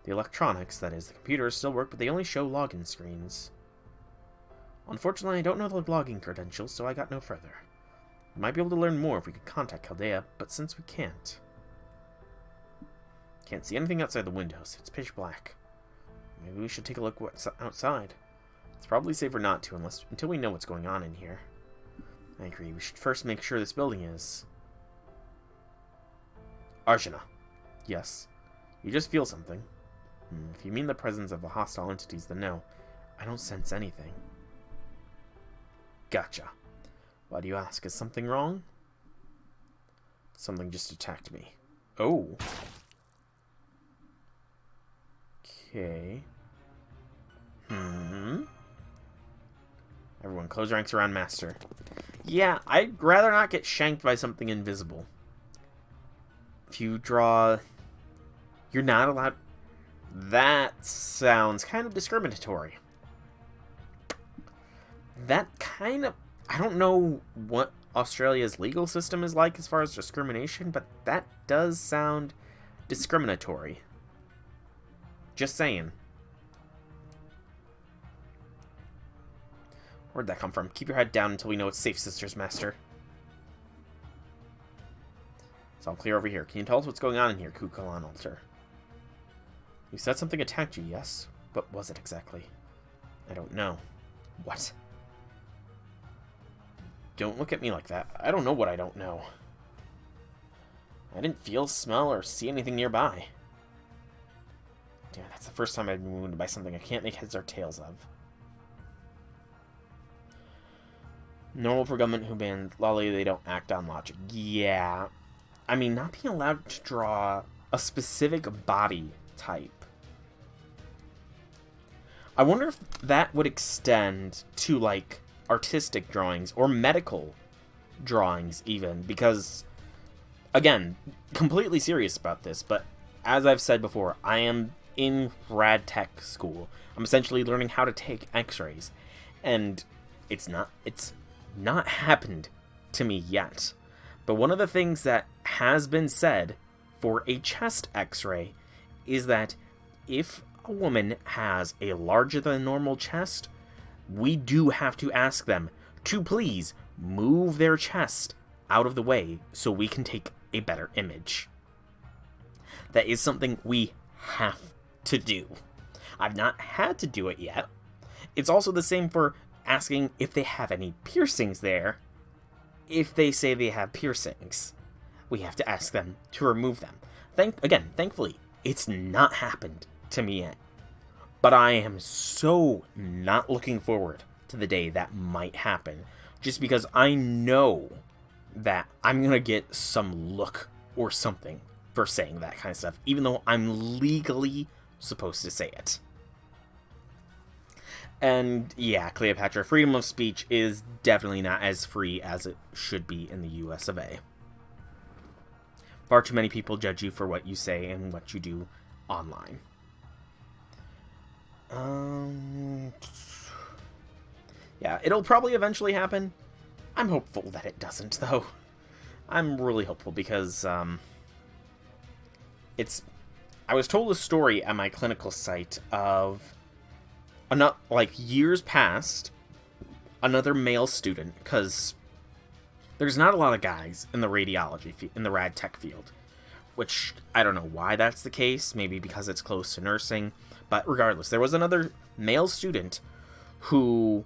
The electronics, that is, the computers, still work, but they only show login screens. Unfortunately, I don't know the login credentials, so I got no further. We might be able to learn more if we could contact Chaldea, but since we can't see anything outside the windows, it's pitch black. Maybe we should take a look what's outside. It's probably safer not to until we know what's going on in here. I agree, we should first make sure this building is Arjuna. Yes. You just feel something. If you mean the presence of hostile entities, then no. I don't sense anything. Gotcha. Why do you ask? Is something wrong? Something just attacked me. Oh. Okay. Everyone, close ranks around Master. Yeah, I'd rather not get shanked by something invisible. If you draw... You're not allowed... That sounds kind of discriminatory. That kind of... I don't know what Australia's legal system is like as far as discrimination, but that does sound discriminatory. Just saying. Where'd that come from? Keep your head down until we know it's safe, Sisters Master. It's all clear over here. Can you tell us what's going on in here, Kukalan Altar? You said something attacked you, yes? What was it exactly? I don't know. What? Don't look at me like that. I don't know what I don't know. I didn't feel, smell, or see anything nearby. Damn, that's the first time I've been wounded by something I can't make heads or tails of. Normal for government who ban lolly, they don't act on logic. Yeah. I mean, not being allowed to draw a specific body type. I wonder if that would extend to, like, artistic drawings or medical drawings even, because, again, completely serious about this, but as I've said before, I am in rad tech school. I'm essentially learning how to take x-rays, and it's not happened to me yet. But one of the things that has been said for a chest x-ray is that if a woman has a larger than normal chest, we do have to ask them to please move their chest out of the way so we can take a better image. That is something we have to do. I've not had to do it yet. It's also the same for asking if they have any piercings there. If they say they have piercings, we have to ask them to remove them. Thankfully, it's not happened to me yet. But I am so not looking forward to the day that might happen, just because I know that I'm going to get some look or something for saying that kind of stuff, even though I'm legally supposed to say it. And yeah, Cleopatra, freedom of speech is definitely not as free as it should be in the US of A. Far too many people judge you for what you say and what you do online. Yeah, it'll probably eventually happen. I'm hopeful that it doesn't, though. I'm really hopeful because, I was told a story at my clinical site of, years past, another male student, because there's not a lot of guys in the radiology, in the rad tech field, which I don't know why that's the case, maybe because it's close to nursing, but regardless, there was another male student who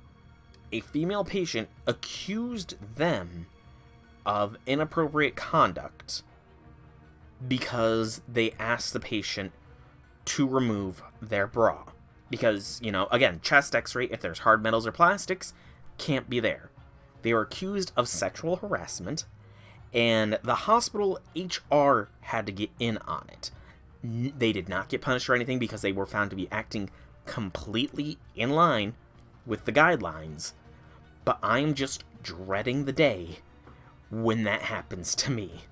a female patient accused them of inappropriate conduct because they asked the patient to remove their bra. Because, again, chest x-ray, if there's hard metals or plastics, can't be there. They were accused of sexual harassment, and the hospital HR had to get in on it. They did not get punished or anything because they were found to be acting completely in line with the guidelines. But I'm just dreading the day when that happens to me.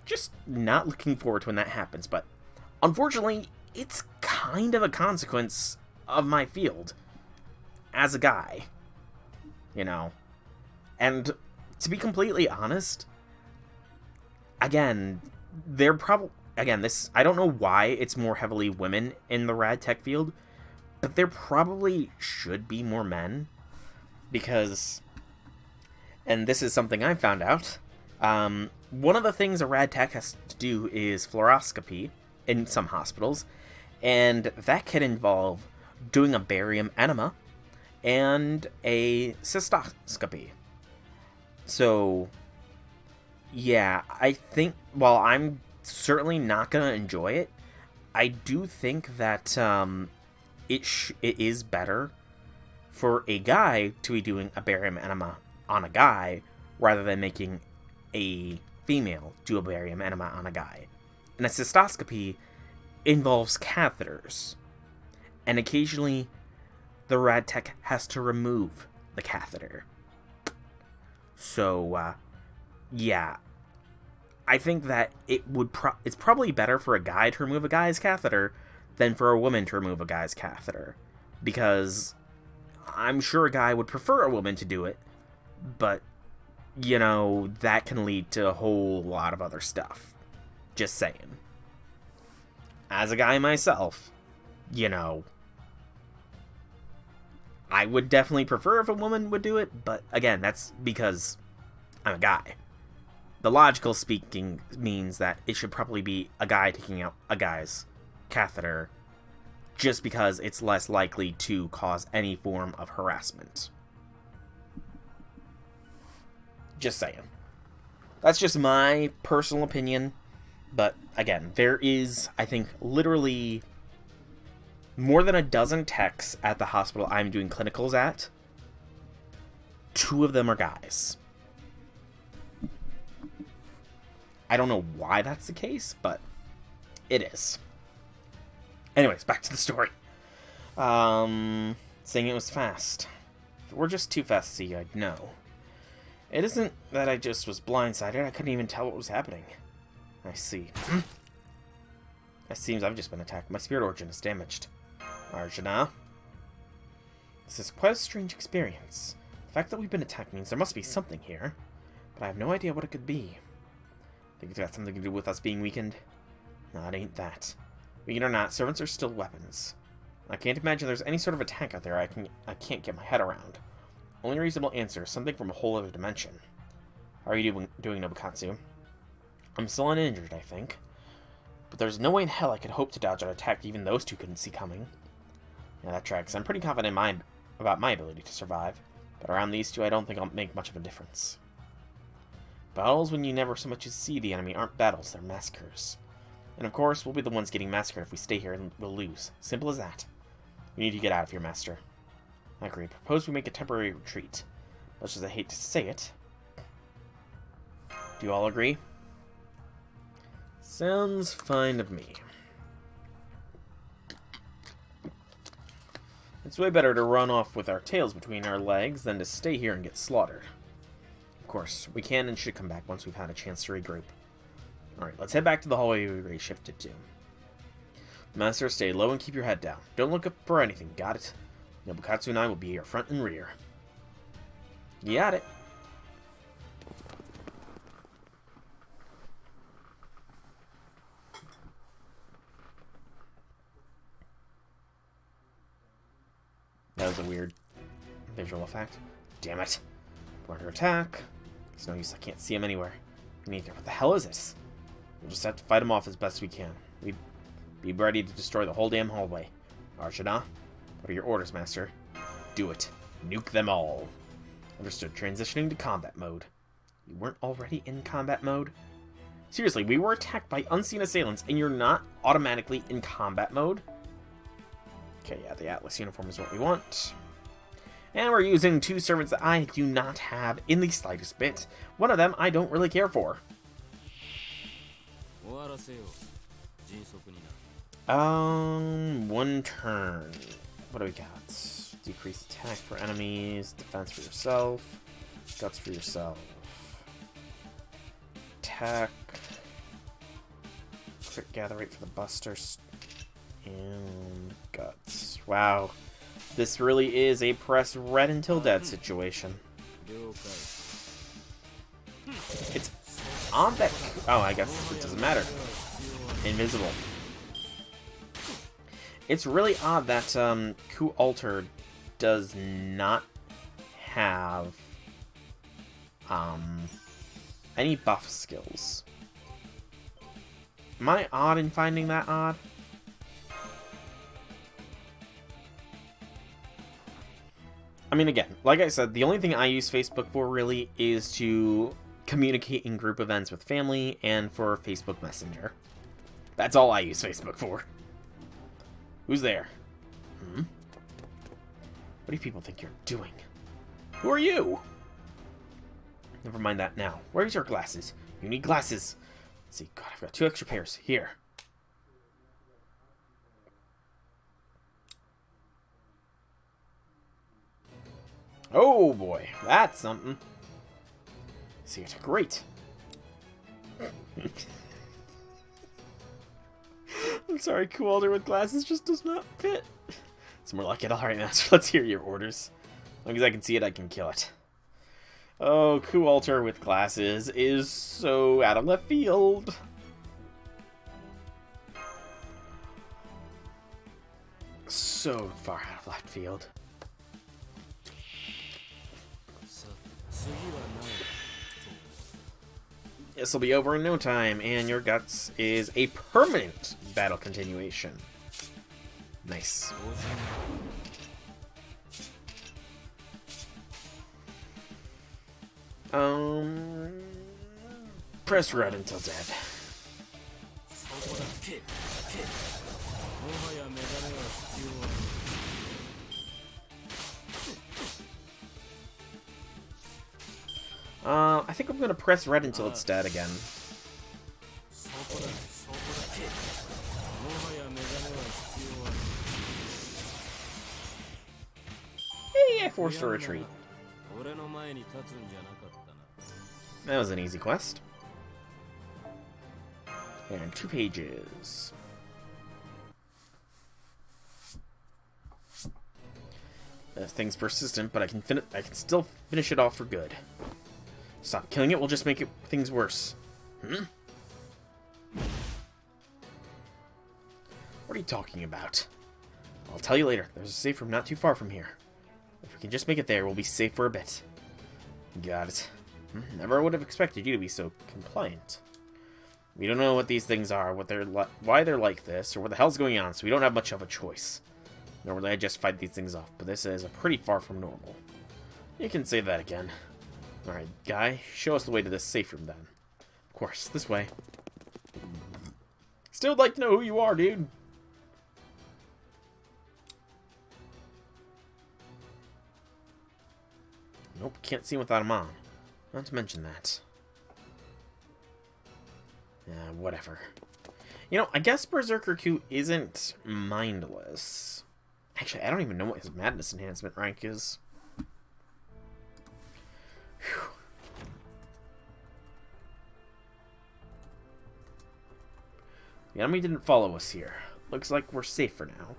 Just not looking forward to when that happens, but unfortunately, it's kind of a consequence of my field as a guy, and to be completely honest, again, I don't know why it's more heavily women in the rad tech field, but there probably should be more men, because, and this is something I found out, one of the things a rad tech has to do is fluoroscopy in some hospitals, and that can involve doing a barium enema and a cystoscopy. So, Yeah, I think, while I'm certainly not going to enjoy it, I do think that it is better for a guy to be doing a barium enema on a guy rather than making a female do a barium enema on a guy. And a cystoscopy involves catheters, and occasionally the rad tech has to remove the catheter. So, yeah, I think that it's probably better for a guy to remove a guy's catheter than for a woman to remove a guy's catheter, because I'm sure a guy would prefer a woman to do it, but that can lead to a whole lot of other stuff. Just saying. As a guy myself, I would definitely prefer if a woman would do it, but again, that's because I'm a guy. The logical speaking means that it should probably be a guy taking out a guy's catheter, just because it's less likely to cause any form of harassment. Just saying. That's just my personal opinion, but again, there is, I think, literally more than a dozen techs at the hospital I'm doing clinicals at. 2 of them are guys. I don't know why that's the case, but it is. Anyways, back to the story. Saying it was fast. If it were just too fast to see, I'd know. It isn't that I just was blindsided, I couldn't even tell what was happening. I see. It seems I've just been attacked. My spirit origin is damaged. Arjuna. This is quite a strange experience. The fact that we've been attacked means there must be something here, but I have no idea what it could be. Think it's got something to do with us being weakened? No, it ain't that. Weakened or not, servants are still weapons. I can't imagine there's any sort of attack out there I can't get my head around. Only reasonable answer is something from a whole other dimension. How are you doing, Nobukatsu? I'm still uninjured, I think. But there's no way in hell I could hope to dodge an attack even those 2 couldn't see coming. Yeah, that tracks. I'm pretty confident about my ability to survive, but around these 2 I don't think I'll make much of a difference. Battles when you never so much as see the enemy aren't battles, they're massacres. And of course, we'll be the ones getting massacred if we stay here and we'll lose. Simple as that. We need to get out of here, Master. I agree. Propose we make a temporary retreat. Much as I hate to say it. Do you all agree? Sounds fine to me. It's way better to run off with our tails between our legs than to stay here and get slaughtered. Of course, we can and should come back once we've had a chance to regroup. Alright, let's head back to the hallway we reshifted to. Master, stay low and keep your head down. Don't look up for anything, got it? Nobukatsu and I will be here front and rear. Got it. That was a weird visual effect. Damn it. We're under attack. It's no use, I can't see him anywhere. Neither. What the hell is this? We'll just have to fight him off as best we can. We be ready to destroy the whole damn hallway. Arjuna, what are your orders, Master? Do it. Nuke them all. Understood. Transitioning to combat mode. You weren't already in combat mode? Seriously, we were attacked by unseen assailants, and you're not automatically in combat mode? Okay, yeah, the Atlas uniform is what we want. And we're using 2 servants that I do not have in the slightest bit. One of them I don't really care for. One turn. What do we got? Decrease attack for enemies, defense for yourself, guts for yourself. Attack. Crit gather rate for the busters. And guts. Wow. This really is a press red until dead situation. It's on that... Oh, I guess it doesn't matter. Invisible. It's really odd that Coup Alter does not have any buff skills. Am I odd in finding that odd? I mean, again, like I said, the only thing I use Facebook for really is to communicate in group events with family, and for Facebook Messenger. That's all I use Facebook for. Who's there? What do you people think you're doing? Who are you? Never mind that now. Where's your glasses? You need glasses. Let's see. God, I've got 2 extra pairs. Here. Oh boy, that's something. See it. Great. I'm sorry, Kualder with glasses just does not fit. It's more like it. Alright, Master, let's hear your orders. As long as I can see it, I can kill it. Oh, Kualter with glasses is so out of left field. So far out of left field. This will be over in no time, and your guts is a permanent battle continuation. Nice. Press red until dead. I think I'm gonna press red until it's dead again. Hey, I forced a retreat. That was an easy quest. And 2 pages. This thing's persistent, but I can still finish it off for good. Stop killing it, we'll just make things worse. What are you talking about? I'll tell you later. There's a safe room not too far from here. If we can just make it there, we'll be safe for a bit. Got it. Never would have expected you to be so compliant. We don't know what these things are, why they're like this, or what the hell's going on, so we don't have much of a choice. Normally I just fight these things off, but this is pretty far from normal. You can say that again. Alright, guy, show us the way to this safe room then. Of course, this way. Still would like to know who you are, dude. Nope, can't see him without him on. Not to mention that. Whatever. You know, I guess Berserker Q isn't mindless. Actually, I don't even know what his madness enhancement rank is. Whew. The enemy didn't follow us here. Looks like we're safe for now.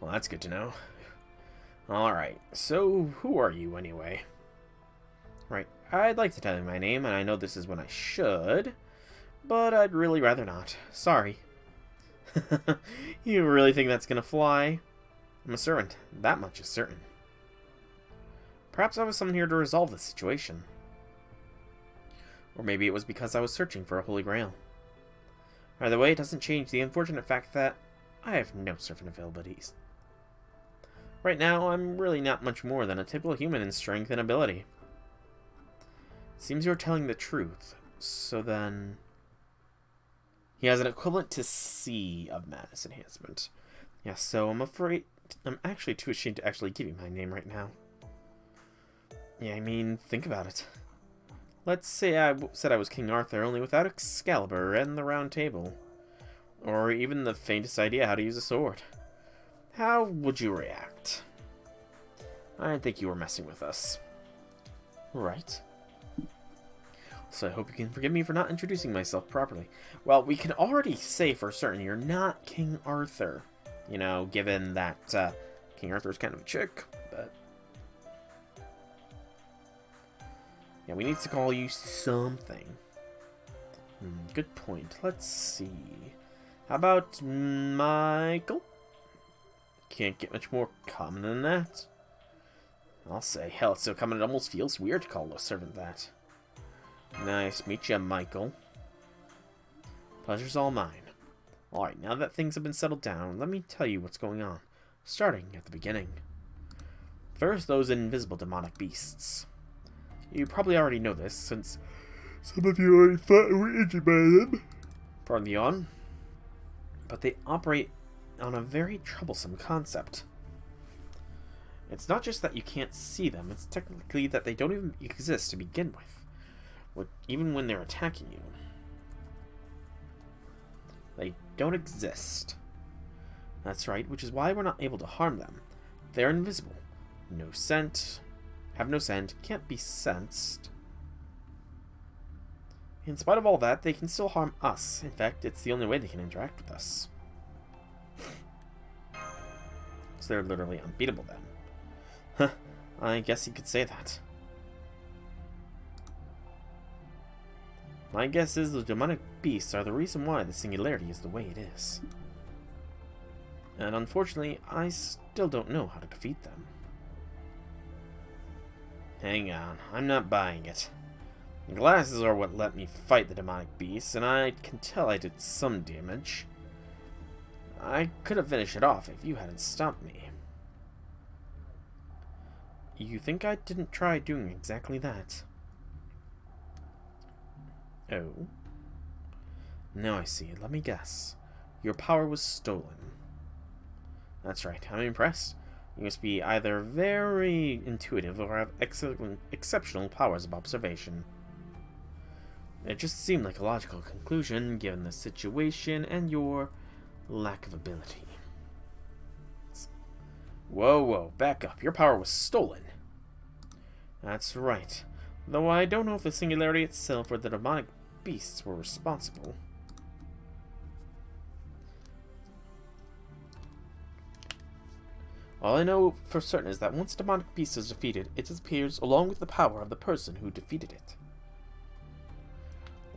Well, that's good to know. Alright, so who are you anyway? Right, I'd like to tell you my name, and I know this is when I should, but I'd really rather not. Sorry. You really think that's gonna fly? I'm a servant. That much is certain. Perhaps I was summoned here to resolve the situation. Or maybe it was because I was searching for a holy grail. Either way, it doesn't change the unfortunate fact that I have no servant abilities. Right now, I'm really not much more than a typical human in strength and ability. It seems you're telling the truth, so then... He has an equivalent to C of madness enhancement. Yeah, so I'm afraid... I'm actually too ashamed to actually give you my name right now. Yeah, I mean, think about it. Let's say I said I was King Arthur, only without Excalibur and the Round Table. Or even the faintest idea how to use a sword. How would you react? I didn't think you were messing with us. Right. So I hope you can forgive me for not introducing myself properly. Well, we can already say for certain you're not King Arthur. You know, given that King Arthur's kind of a chick, but... Yeah, we need to call you something. Good point. Let's see. How about Michael? Can't get much more common than that. I'll say, hell, it's so common it almost feels weird to call a servant that. Nice meet you, Michael. Pleasure's all mine. Alright, now that things have been settled down, let me tell you what's going on. Starting at the beginning. First, those invisible demonic beasts. You probably already know this, since some of you already fought and were injured by them. Pardon the yawn. But they operate on a very troublesome concept. It's not just that you can't see them, it's technically that they don't even exist to begin with, even when they're attacking you. They don't exist. That's right, which is why we're not able to harm them. They're invisible. No scent. Have no scent. Can't be sensed. In spite of all that, they can still harm us. In fact, it's the only way they can interact with us. So they're literally unbeatable then. Huh, I guess you could say that. My guess is the demonic beasts are the reason why the singularity is the way it is. And unfortunately, I still don't know how to defeat them. Hang on, I'm not buying it. The glasses are what let me fight the demonic beasts, and I can tell I did some damage. I could have finished it off if you hadn't stopped me. You think I didn't try doing exactly that? Oh. Now I see. Let me guess. Your power was stolen. That's right. I'm impressed. You must be either very intuitive or have exceptional powers of observation. It just seemed like a logical conclusion given the situation and your lack of ability. Whoa, whoa, back up. Your power was stolen. That's right. Though I don't know if the singularity itself or the demonic beasts were responsible. All I know for certain is that once a demonic beast is defeated, it disappears along with the power of the person who defeated it.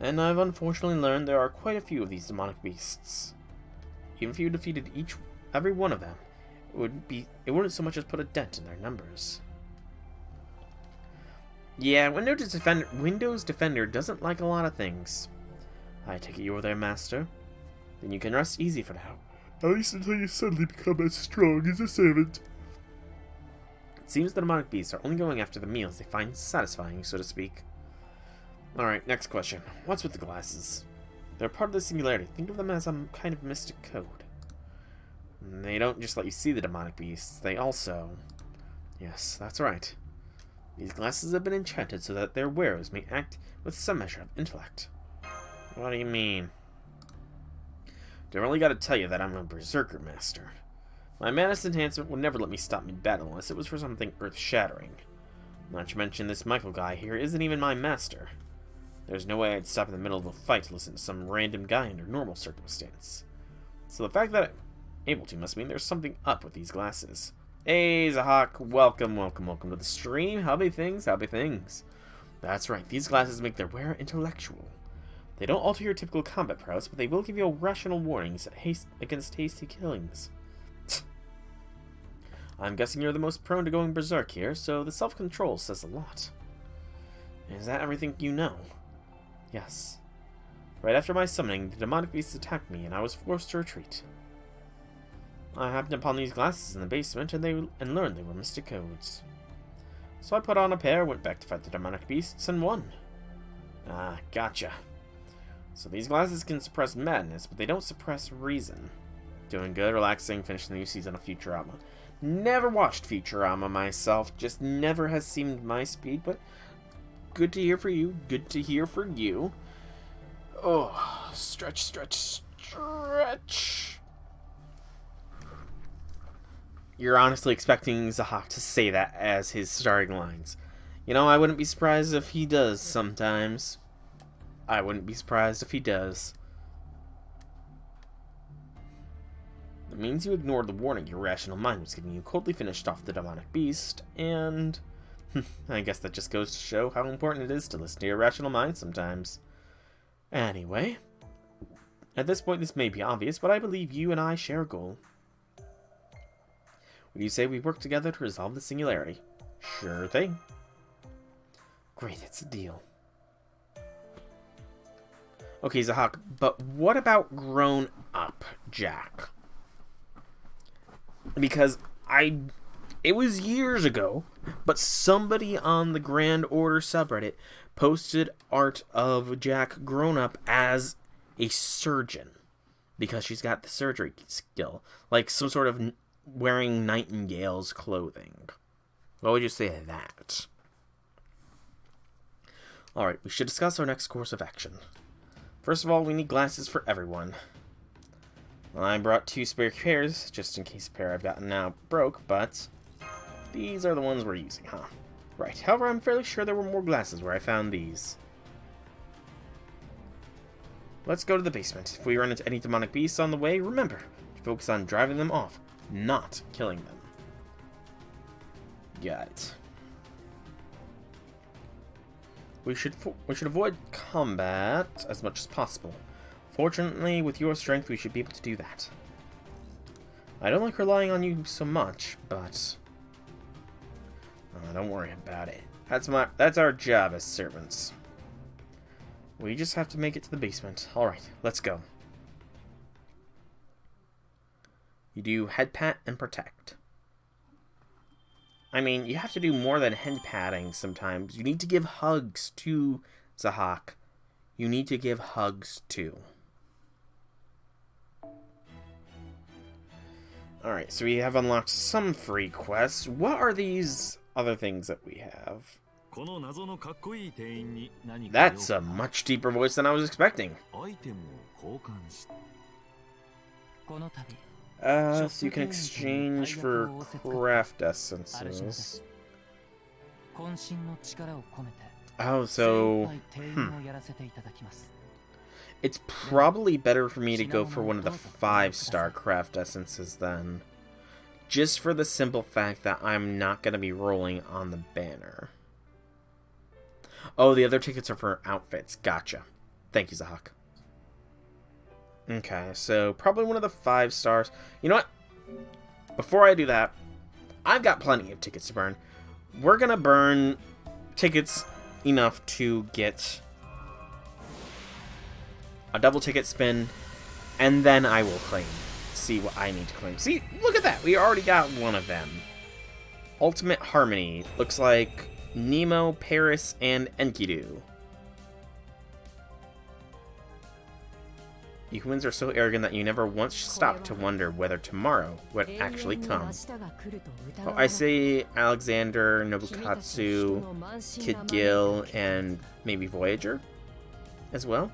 And I've unfortunately learned there are quite a few of these demonic beasts. Even if you defeated every one of them, it wouldn't so much as put a dent in their numbers. Yeah, Windows Defender doesn't like a lot of things. I take it you're their master. Then you can rest easy for now. At least until you suddenly become as strong as a servant. It seems the demonic beasts are only going after the meals they find satisfying, so to speak. Alright, next question. What's with the glasses? They're part of the singularity. Think of them as some kind of mystic code. They don't just let you see the demonic beasts, they also... Yes, that's right. These glasses have been enchanted so that their wearers may act with some measure of intellect. What do you mean? Don't really gotta tell you that I'm a berserker master. My Manus enhancement would never let me stop mid-battle unless it was for something earth-shattering. Not to mention this Michael guy here isn't even my master. There's no way I'd stop in the middle of a fight to listen to some random guy under normal circumstance. So the fact that I'm able to must mean there's something up with these glasses. Hey, Zahak, welcome to the stream. How be things? That's right, these glasses make their wearer intellectual. They don't alter your typical combat prowess, but they will give you rational warnings against hasty killings. I'm guessing you're the most prone to going berserk here, so the self-control says a lot. Is that everything you know? Yes. Right after my summoning, the demonic beasts attacked me, and I was forced to retreat. I happened upon these glasses in the basement, and learned they were mystic codes. So I put on a pair, went back to fight the demonic beasts, and won. Ah, gotcha. So these glasses can suppress madness, but they don't suppress reason. Doing good, relaxing, finishing the new season of Futurama. Never watched Futurama myself, just never has seemed my speed, but good to hear for you, good to hear for you. Oh, stretch, stretch, stretch. You're honestly expecting Zahak to say that as his starting lines. You know, I wouldn't be surprised if he does sometimes. I wouldn't be surprised if he does. It means you ignored the warning your rational mind was giving you, coldly finished off the demonic beast, and... I guess that just goes to show how important it is to listen to your rational mind sometimes. Anyway, at this point this may be obvious, but I believe you and I share a goal. Would you say we work together to resolve the singularity? Sure thing. Great, it's a deal. Okay, Zahak, but what about grown up Jack? Because It was years ago, but somebody on the Grand Order subreddit posted art of Jack grown up as a surgeon because she's got the surgery skill, like some sort of wearing Nightingale's clothing. What would you say to that? Alright, we should discuss our next course of action. First of all, we need glasses for everyone. Well, I brought 2 spare pairs, just in case a pair I've gotten now broke, but these are the ones we're using, huh? Right, however, I'm fairly sure there were more glasses where I found these. Let's go to the basement. If we run into any demonic beasts on the way, remember, focus on driving them off, not killing them. Got it. We should avoid combat as much as possible. Fortunately, with your strength, we should be able to do that. I don't like relying on you so much, but don't worry about it. That's our job as servants. We just have to make it to the basement. All right, let's go. You do head pat and protect. I mean, you have to do more than head patting sometimes. You need to give hugs too, Zahak. You need to give hugs too. Alright, so we have unlocked some free quests. What are these other things that we have? That's a much deeper voice than I was expecting. So you can exchange for craft essences. Oh, so it's probably better for me to go for one of the 5-star craft essences then. Just for the simple fact that I'm not going to be rolling on the banner. Oh, the other tickets are for outfits. Gotcha. Thank you, Zahak. Okay, so probably one of the 5 stars. You know what? Before I do that, I've got plenty of tickets to burn. We're going to burn tickets enough to get a double ticket spin, and then I will claim. See what I need to claim. See, look at that. We already got one of them. Ultimate Harmony. Looks like Nemo, Paris, and Enkidu. You humans are so arrogant that you never once stop to wonder whether tomorrow would actually come. Oh, I say Alexander, Nobukatsu, Kid Gil, and maybe Voyager as well.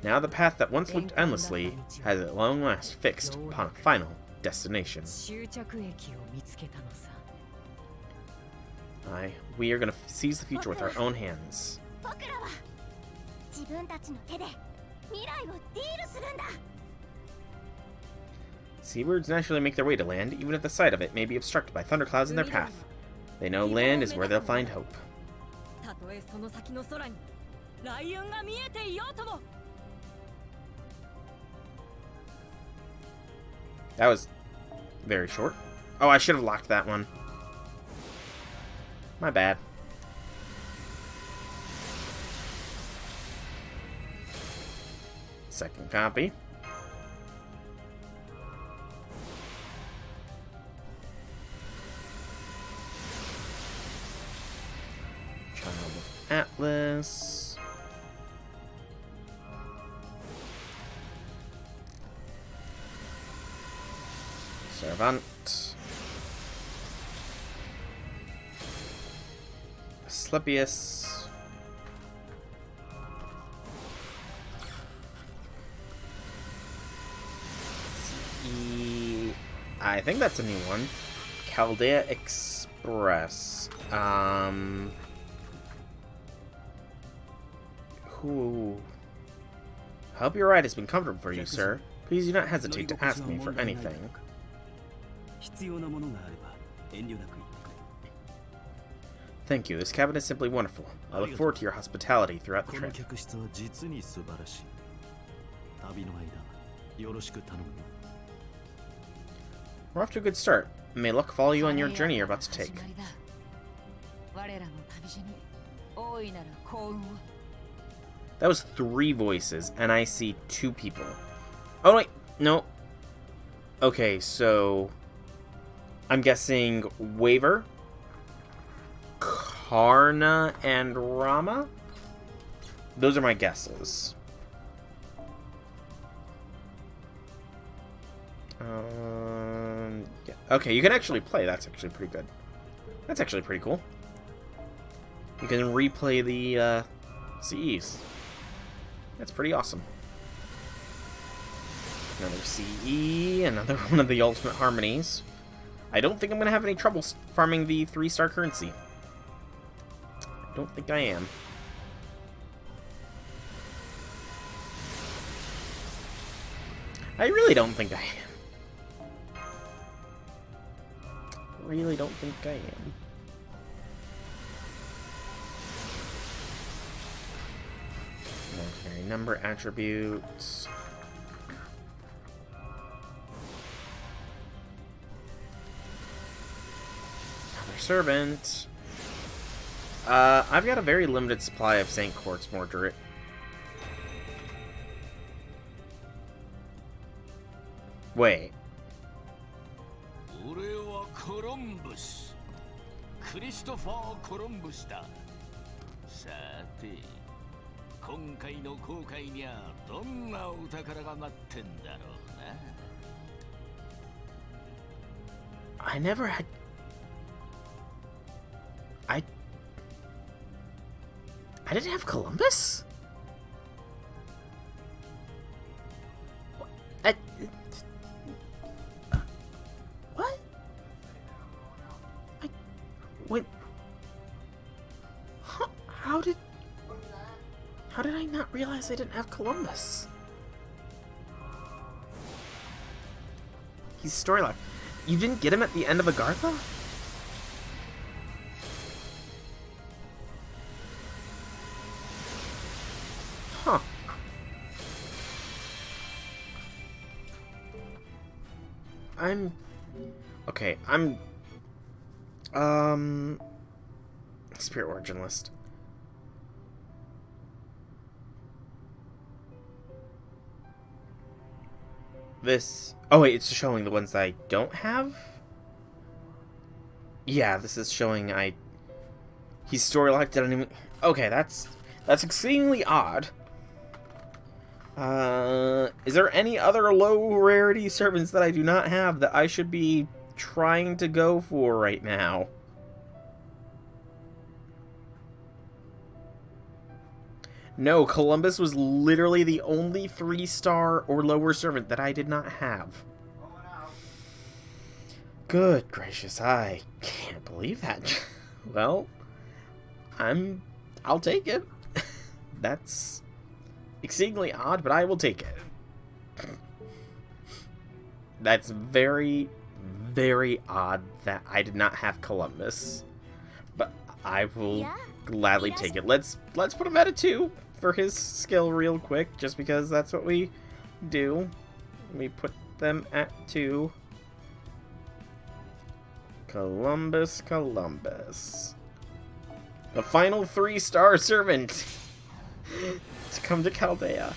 Now the path that once looked endlessly has at long last fixed upon a final destination. Aye, we are going to seize the future with our own hands. Seabirds naturally make their way to land, even if the sight of it may be obstructed by thunderclouds in their path. They know land is where they'll find hope. That was very short. Oh, I should have locked that one. My bad. Second copy. Child of Atlas. Servant. Asclepius. I think that's a new one. Chaldea Express. Who? I hope your ride has been comfortable for you, sir. Please do not hesitate to ask me for anything. Thank you. This cabin is simply wonderful. I look forward to your hospitality throughout the trip. We're off to a good start. May luck follow you on your journey you're about to take. That was 3 voices, and I see 2 people. Oh, wait. No. Okay, so I'm guessing Waver, Karna, and Rama? Those are my guesses. Yeah. Okay, you can actually play. That's actually pretty good. That's actually pretty cool. You can replay the CEs. That's pretty awesome. Another CE, another one of the Ultimate Harmonies. I don't think I'm going to have any trouble farming the 3-star currency. I don't think I am. I really don't think I am. Really don't think I am. Okay, number attributes. Another servant. I've got a very limited supply of Saint Quartz Mortar. Wait. I never had... I didn't have Columbus? What? Wait. Huh? How did I not realize I didn't have Columbus? He's storyline. You didn't get him at the end of Agartha? Huh. Okay, Spirit Origin list. This... Oh wait, it's showing the ones that I don't have? Yeah, this is showing He's story locked, didn't even... Okay, that's exceedingly odd. Is there any other low rarity servants that I do not have that I should be trying to go for right now? No, Columbus was literally the only 3-star or lower servant that I did not have. Good gracious, I can't believe that. Well, I'll take it. That's exceedingly odd, but I will take it. That's very, very odd that I did not have Columbus. But I will gladly take it. Let's put him at a 2 for his skill real quick, just because that's what we do. We put them at 2. Columbus. The final 3-star servant to come to Chaldea.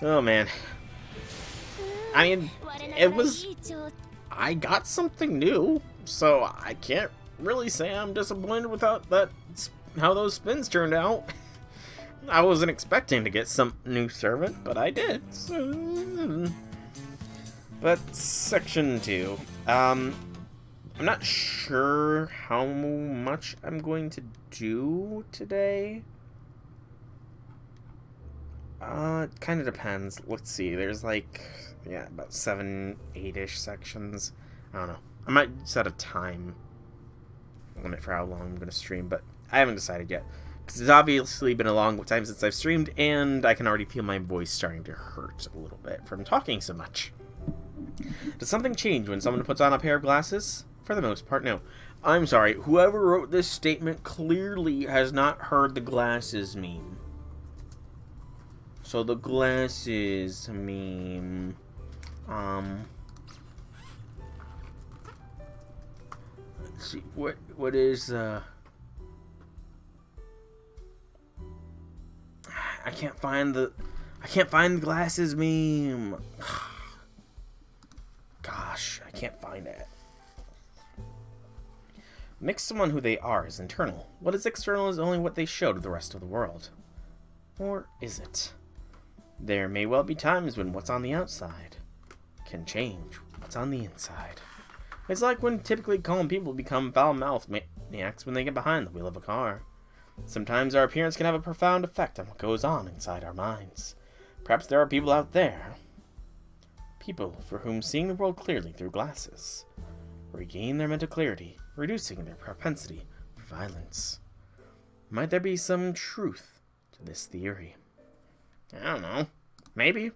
Oh man. I mean, I got something new, so I can't really say I'm disappointed with how those spins turned out. I wasn't expecting to get some new servant, but I did. So... But section 2. I'm not sure how much I'm going to do today. It kind of depends. Let's see. There's about 7, 8-ish sections. I don't know. I might set a time limit for how long I'm going to stream, but I haven't decided yet. Because it's obviously been a long time since I've streamed, and I can already feel my voice starting to hurt a little bit from talking so much. Does something change when someone puts on a pair of glasses? For the most part, no. I'm sorry, whoever wrote this statement clearly has not heard the glasses meme. So the glasses meme... Let's see, what is, I can't find the glasses meme. Gosh, I can't find it. Makes someone who they are is internal. What is external is only what they show to the rest of the world. Or is it? There may well be times when what's on the outside can change what's on the inside. It's like when typically calm people become foul-mouthed maniacs when they get behind the wheel of a car. Sometimes our appearance can have a profound effect on what goes on inside our minds. Perhaps there are people out there. People for whom seeing the world clearly through glasses regain their mental clarity, reducing their propensity for violence. Might there be some truth to this theory? I don't know. Maybe.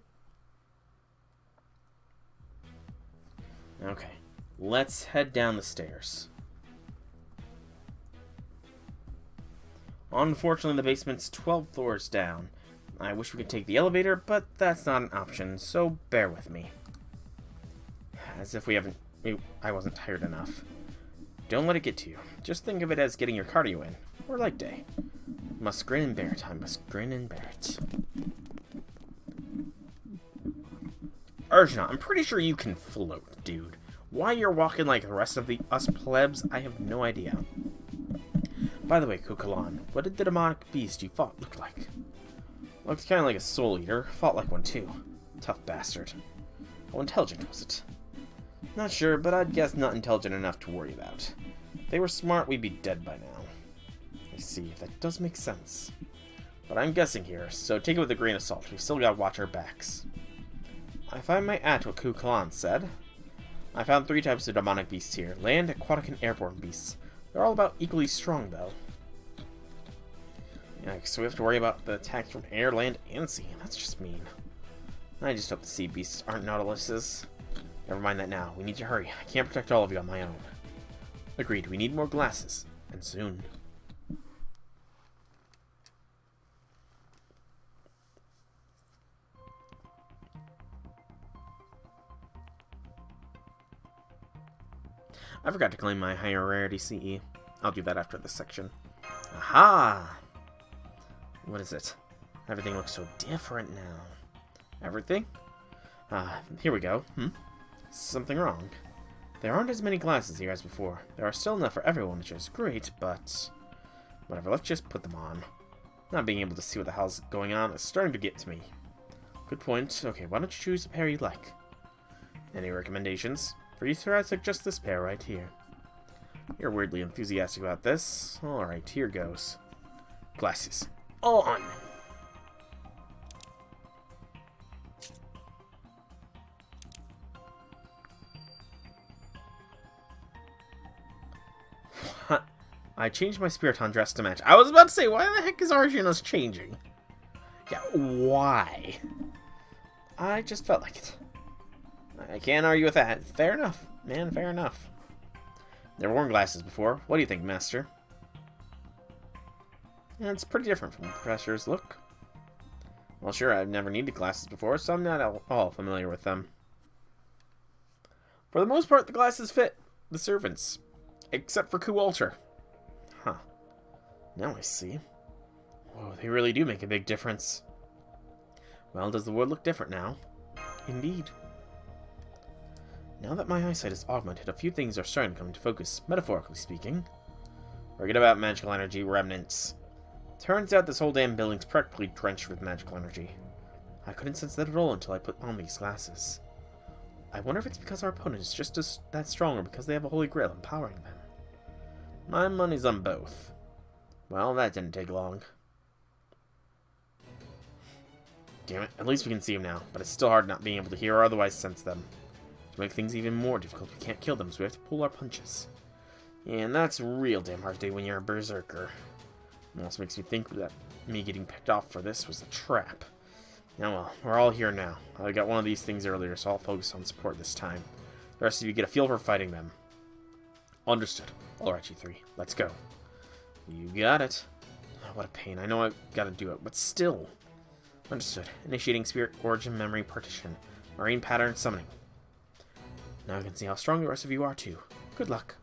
Okay. Let's head down the stairs. Unfortunately, the basement's 12 floors down. I wish we could take the elevator, but that's not an option, so bear with me. As if I wasn't tired enough. Don't let it get to you. Just think of it as getting your cardio in, or leg day. Must grin and bear it. I must grin and bear it. Arjuna, I'm pretty sure you can float, dude. Why you're walking like the rest of us plebs, I have no idea. By the way, Kukalan, what did the demonic beast you fought look like? Looked kind of like a soul eater. Fought like one too. Tough bastard. How intelligent was it? Not sure, but I'd guess not intelligent enough to worry about. If they were smart, we'd be dead by now. I see, that does make sense. But I'm guessing here, so take it with a grain of salt. We've still got to watch our backs. If I might add to what Kukalan said, I found 3 types of demonic beasts here. Land, aquatic, and airborne beasts. They're all about equally strong, though. Yikes, so we have to worry about the attacks from air, land, and sea. That's just mean. I just hope the sea beasts aren't Nautiluses. Never mind that now. We need to hurry. I can't protect all of you on my own. Agreed. We need more glasses. And soon. I forgot to claim my higher rarity CE. I'll do that after this section. Aha! What is it? Everything looks so different now. Everything? Here we go. Something wrong. There aren't as many glasses here as before. There are still enough for everyone, which is great, but... whatever, let's just put them on. Not being able to see what the hell's going on is starting to get to me. Good point. Okay, why don't you choose a pair you like? Any recommendations? For you, sir, I suggest this pair right here. You're weirdly enthusiastic about this. Alright, here goes. Glasses. On! What? I changed my Spiriton dress to match. I was about to say, why the heck is Arjuna's changing? Yeah, why? I just felt like it. I can't argue with that. Fair enough, man, fair enough. Never worn glasses before. What do you think, Master? Yeah, it's pretty different from the Professor's look. Well, sure, I've never needed glasses before, so I'm not at all familiar with them. For the most part, the glasses fit the servants. Except for Kuwalter. Huh. Now I see. Whoa, they really do make a big difference. Well, does the world look different now? Indeed. Now that my eyesight is augmented, a few things are starting to come into focus, metaphorically speaking. Forget about magical energy remnants. Turns out this whole damn building's practically drenched with magical energy. I couldn't sense that at all until I put on these glasses. I wonder if it's because our opponent is just that strong or because they have a holy grail empowering them. My money's on both. Well, that didn't take long. Damn it, at least we can see them now, but it's still hard not being able to hear or otherwise sense them. To make things even more difficult, we can't kill them, so we have to pull our punches. Yeah, and that's real damn hard to do when you're a berserker. It also makes me think that me getting picked off for this was a trap. Now well, we're all here now. I got one of these things earlier, so I'll focus on support this time. The rest of you get a feel for fighting them. Understood. Alright, you three, let's go. You got it. Oh, what a pain. I know I've got to do it, but still. Understood. Initiating Spirit Origin Memory Partition. Marine Pattern Summoning. Now I can see how strong the rest of you are, too. Good luck.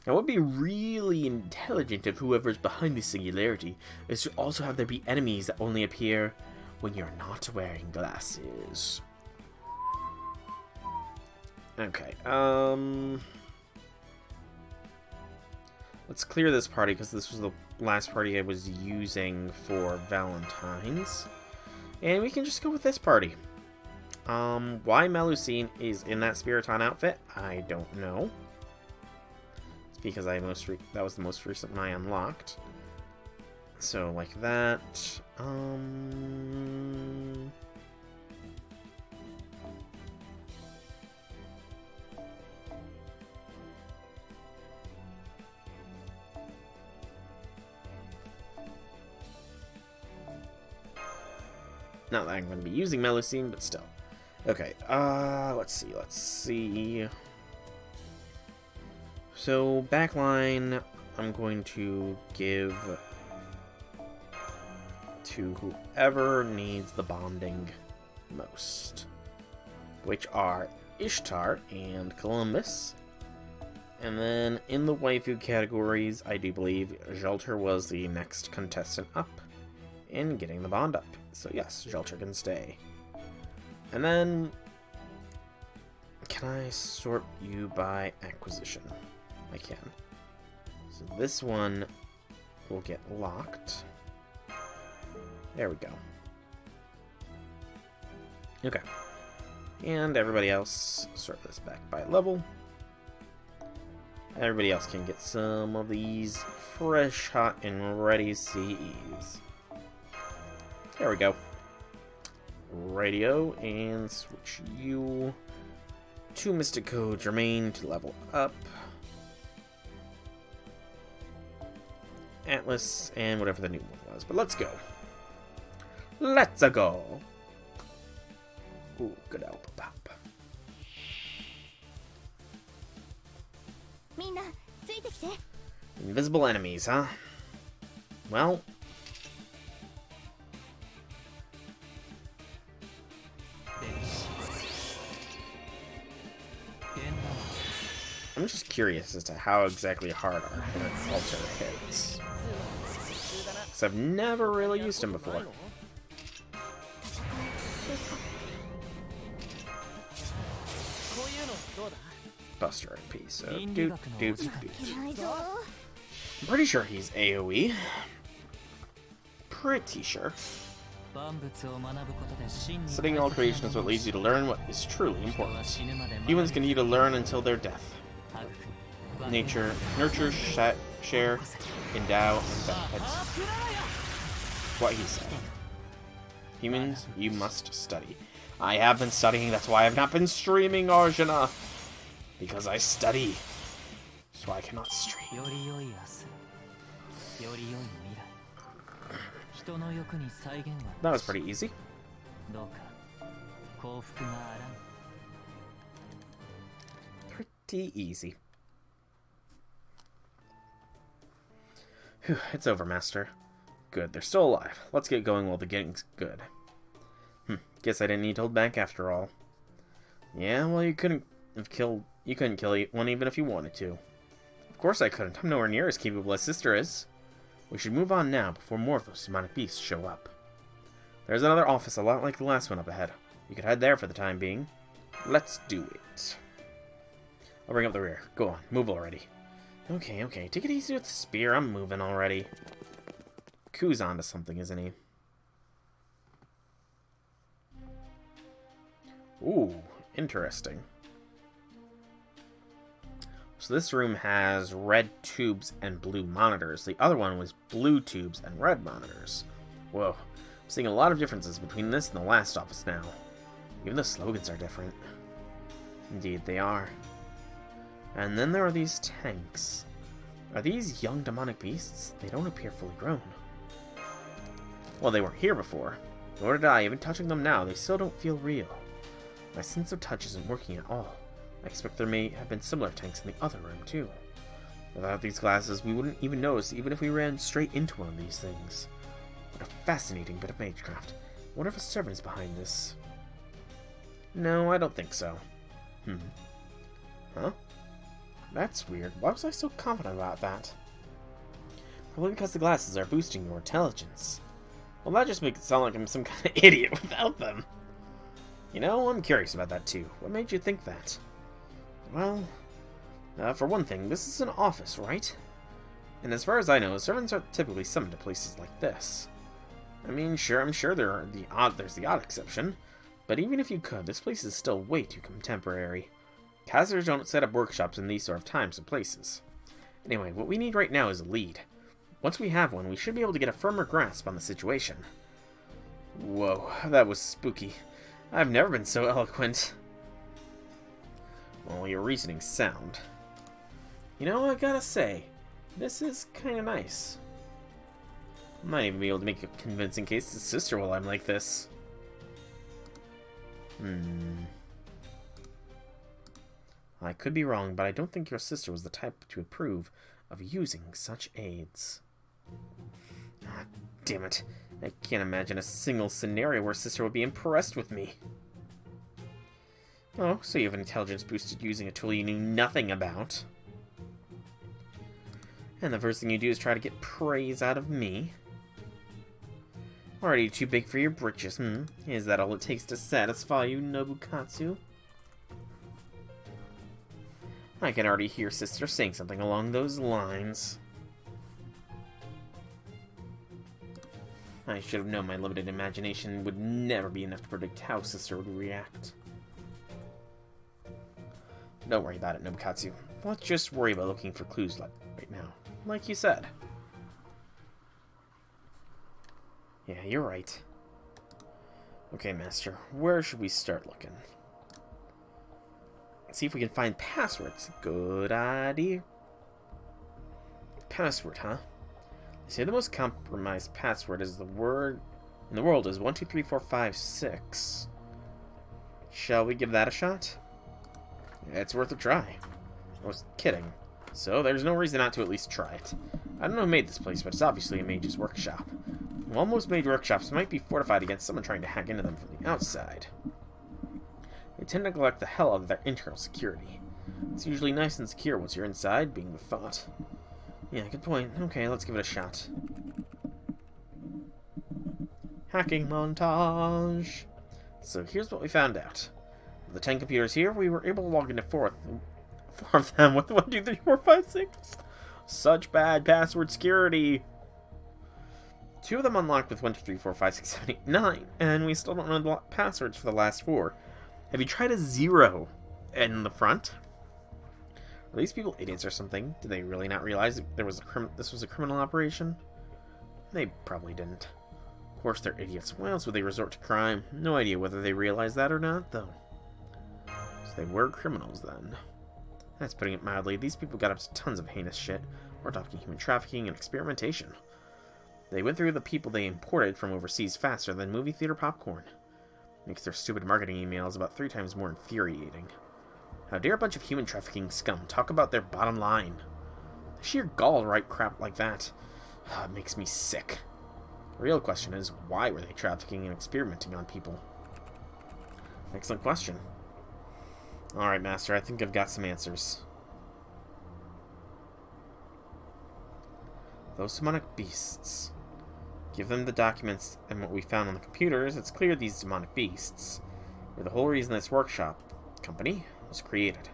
Now, it would be really intelligent of whoever's behind this singularity is to also have there be enemies that only appear when you're not wearing glasses. Okay, let's clear this party, because this was the last party I was using for Valentine's. And we can just go with this party. Why Melusine is in that Spiriton outfit, I don't know. It's because that was the most recent one I unlocked. So, like that. Not that I'm going to be using Melusine, but still. Okay, let's see. So, backline, I'm going to give to whoever needs the bonding most, which are Ishtar and Columbus. And then in the waifu categories, I do believe Jolter was the next contestant up in getting the bond up. So yes, Jolter can stay. And then, can I sort you by acquisition? I can. So this one will get locked. There we go. Okay. And everybody else, sort this back by level. Everybody else can get some of these fresh, hot, and ready CEs. There we go. Radio, and switch you to Mystico Germain to level up. Atlas, and whatever the new one was. But let's go. Let's go. Ooh, good elbow pop. Invisible enemies, huh? Well, I'm just curious as to how exactly hard our altar hits. Because I've never really used him before. Buster MP, so doot. I'm pretty sure he's AoE. Pretty sure. Studying all creation is what leads you to learn what is truly important. Humans continue to learn until their death. Nature, nurture, share, endow, and benefits. What he said. Humans, you must study. I have been studying, that's why I've not been streaming, Arjuna. Because I study. So I cannot stream. That was pretty easy. Pretty easy. Whew, it's over, Master. Good, they're still alive. Let's get going while the getting's good. Guess I didn't need to hold back after all. Yeah, well, you couldn't kill one even if you wanted to. Of course I couldn't. I'm nowhere near as capable as Sister is. We should move on now before more of those demonic beasts show up. There's another office a lot like the last one up ahead. You could head there for the time being. Let's do it. I'll bring up the rear. Go on, move already. Okay, take it easy with the spear. I'm moving already. Ku's onto something, isn't he? Ooh, interesting. So this room has red tubes and blue monitors. The other one was blue tubes and red monitors. Whoa, I'm seeing a lot of differences between this and the last office now. Even the slogans are different. Indeed, they are. And then there are these tanks. Are these young demonic beasts? They don't appear fully grown. Well, they weren't here before. Nor did I. Even touching them now, they still don't feel real. My sense of touch isn't working at all. I expect there may have been similar tanks in the other room, too. Without these glasses, we wouldn't even notice, even if we ran straight into one of these things. What a fascinating bit of magecraft. I wonder if a servant is behind this. No, I don't think so. Huh? That's weird. Why was I so confident about that? Probably because the glasses are boosting your intelligence. Well, that just makes it sound like I'm some kind of idiot without them. You know, I'm curious about that too. What made you think that? Well, for one thing, this is an office, right? And as far as I know, servants aren't typically summoned to places like this. I mean, sure, I'm sure there's the odd exception, but even if you could, this place is still way too contemporary. Casters don't set up workshops in these sort of times and places. Anyway, what we need right now is a lead. Once we have one, we should be able to get a firmer grasp on the situation. Whoa, that was spooky. I've never been so eloquent. Well, your reasoning's sound. You know, I gotta say, this is kinda nice. I might even be able to make a convincing case to sister while I'm like this. I could be wrong, but I don't think your sister was the type to approve of using such aids. Ah, damn it. I can't imagine a single scenario where sister would be impressed with me. Oh, so you have an intelligence boosted using a tool you knew nothing about. And the first thing you do is try to get praise out of me. Already too big for your britches, Is that all it takes to satisfy you, Nobukatsu? I can already hear sister saying something along those lines. I should have known my limited imagination would never be enough to predict how sister would react. Don't worry about it, Nobukatsu. Let's just worry about looking for clues right now. Like you said. Yeah, you're right. Okay, Master, where should we start looking? See if we can find passwords. Good idea. Password, huh? They say the most compromised password is the word in the world is 123456. Shall we give that a shot? It's worth a try. I was kidding. So there's no reason not to at least try it. I don't know who made this place, but it's obviously a mage's workshop. While most mage workshops might be fortified against someone trying to hack into them from the outside, they tend to neglect the hell out of their internal security. It's usually nice and secure once you're inside, being the thought. Yeah, good point. Okay, let's give it a shot. Hacking montage! So here's what we found out. Of the 10 computers here, we were able to log into four of them with 1, 2, 3, 4, 5, 6. Such bad password security! 2 of them unlocked with 1, 2, 3, 4, 5, 6, 7, 8, 9, and we still don't know the passwords for the last 4. Have you tried a 0 in the front? Are these people idiots or something? Did they really not realize this was a criminal operation? They probably didn't. Of course they're idiots. Why else would they resort to crime? No idea whether they realized that or not, though. So they were criminals, then. That's putting it mildly. These people got up to tons of heinous shit. We're talking human trafficking and experimentation. They went through the people they imported from overseas faster than movie theater popcorn. Makes their stupid marketing emails about 3 times more infuriating. How dare a bunch of human trafficking scum talk about their bottom line? The sheer gall to write crap like that. It makes me sick. The real question is, why were they trafficking and experimenting on people? Excellent question. Alright, Master, I think I've got some answers. Those demonic beasts. Give them the documents and what we found on the computers, it's clear these demonic beasts were the whole reason this workshop company was created.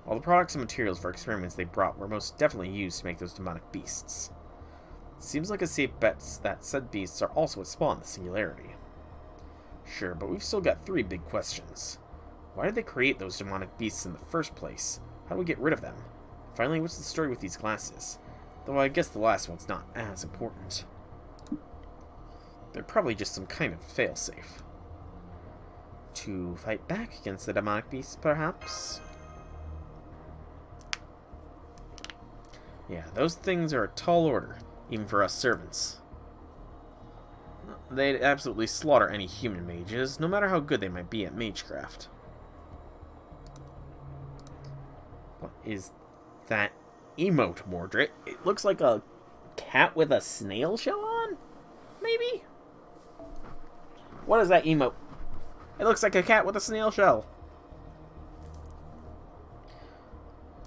All the products and materials for experiments they brought were most definitely used to make those demonic beasts. It seems like a safe bet that said beasts are also what spawned the singularity. Sure, but we've still got 3 big questions. Why did they create those demonic beasts in the first place? How do we get rid of them? Finally, what's the story with these glasses? Though I guess the last one's not as important. They're probably just some kind of failsafe. To fight back against the demonic beasts, perhaps? Yeah, those things are a tall order, even for us servants. They'd absolutely slaughter any human mages, no matter how good they might be at magecraft. What is that emote, Mordred? It looks like a cat with a snail shell on? Maybe? What is that emote? It looks like a cat with a snail shell.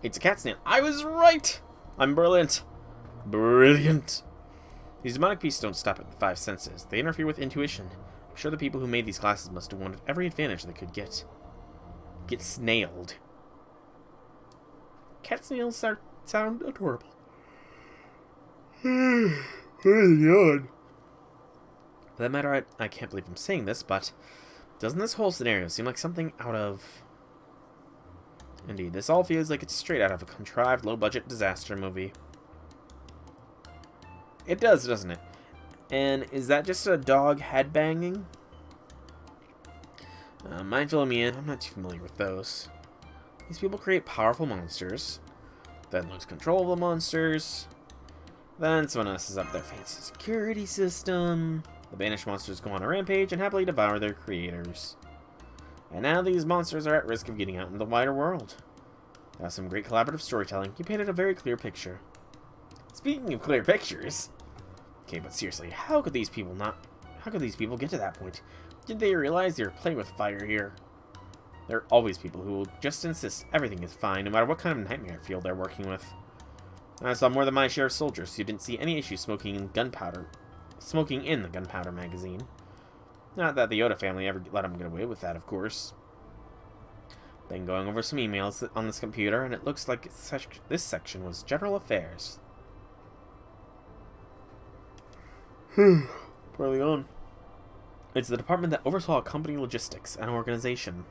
It's a cat snail. I was right! I'm brilliant. Brilliant. These demonic beasts don't stop at the 5 senses. They interfere with intuition. I'm sure the people who made these glasses must have wanted every advantage they could get. Get snailed. Cat snails sound adorable. God. For that matter, I can't believe I'm saying this, but doesn't this whole scenario seem like something out of... Indeed, this all feels like it's straight out of a contrived, low-budget disaster movie. It does, doesn't it? And is that just a dog headbanging? Mind filling me in, I'm not too familiar with those. These people create powerful monsters, then lose control of the monsters, then someone messes up their fancy security system, the banished monsters go on a rampage and happily devour their creators. And now these monsters are at risk of getting out in the wider world. That's some great collaborative storytelling. You painted a very clear picture. Speaking of clear pictures... Okay, but seriously, how could these people get to that point? Did they realize they were playing with fire here? There are always people who will just insist everything is fine, no matter what kind of nightmare field they're working with. I saw more than my share of soldiers who didn't see any issue smoking in the gunpowder magazine. Not that the Yoda family ever let them get away with that, of course. Been going over some emails on this computer, and it looks like this section was general affairs. Poorly on. It's the department that oversaw company logistics and organization.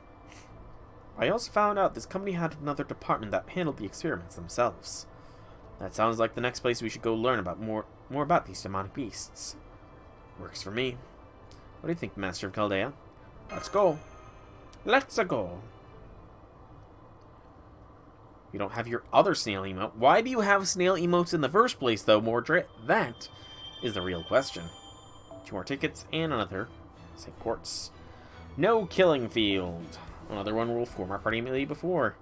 I also found out this company had another department that handled the experiments themselves. That sounds like the next place we should go learn about more about these demonic beasts. Works for me. What do you think, Master of Chaldea? Let's go. Let's go. You don't have your other snail emote. Why do you have snail emotes in the first place, though, Mordred? That is the real question. 2 more tickets and another save quartz. No killing field. Another one will form our party immediately before.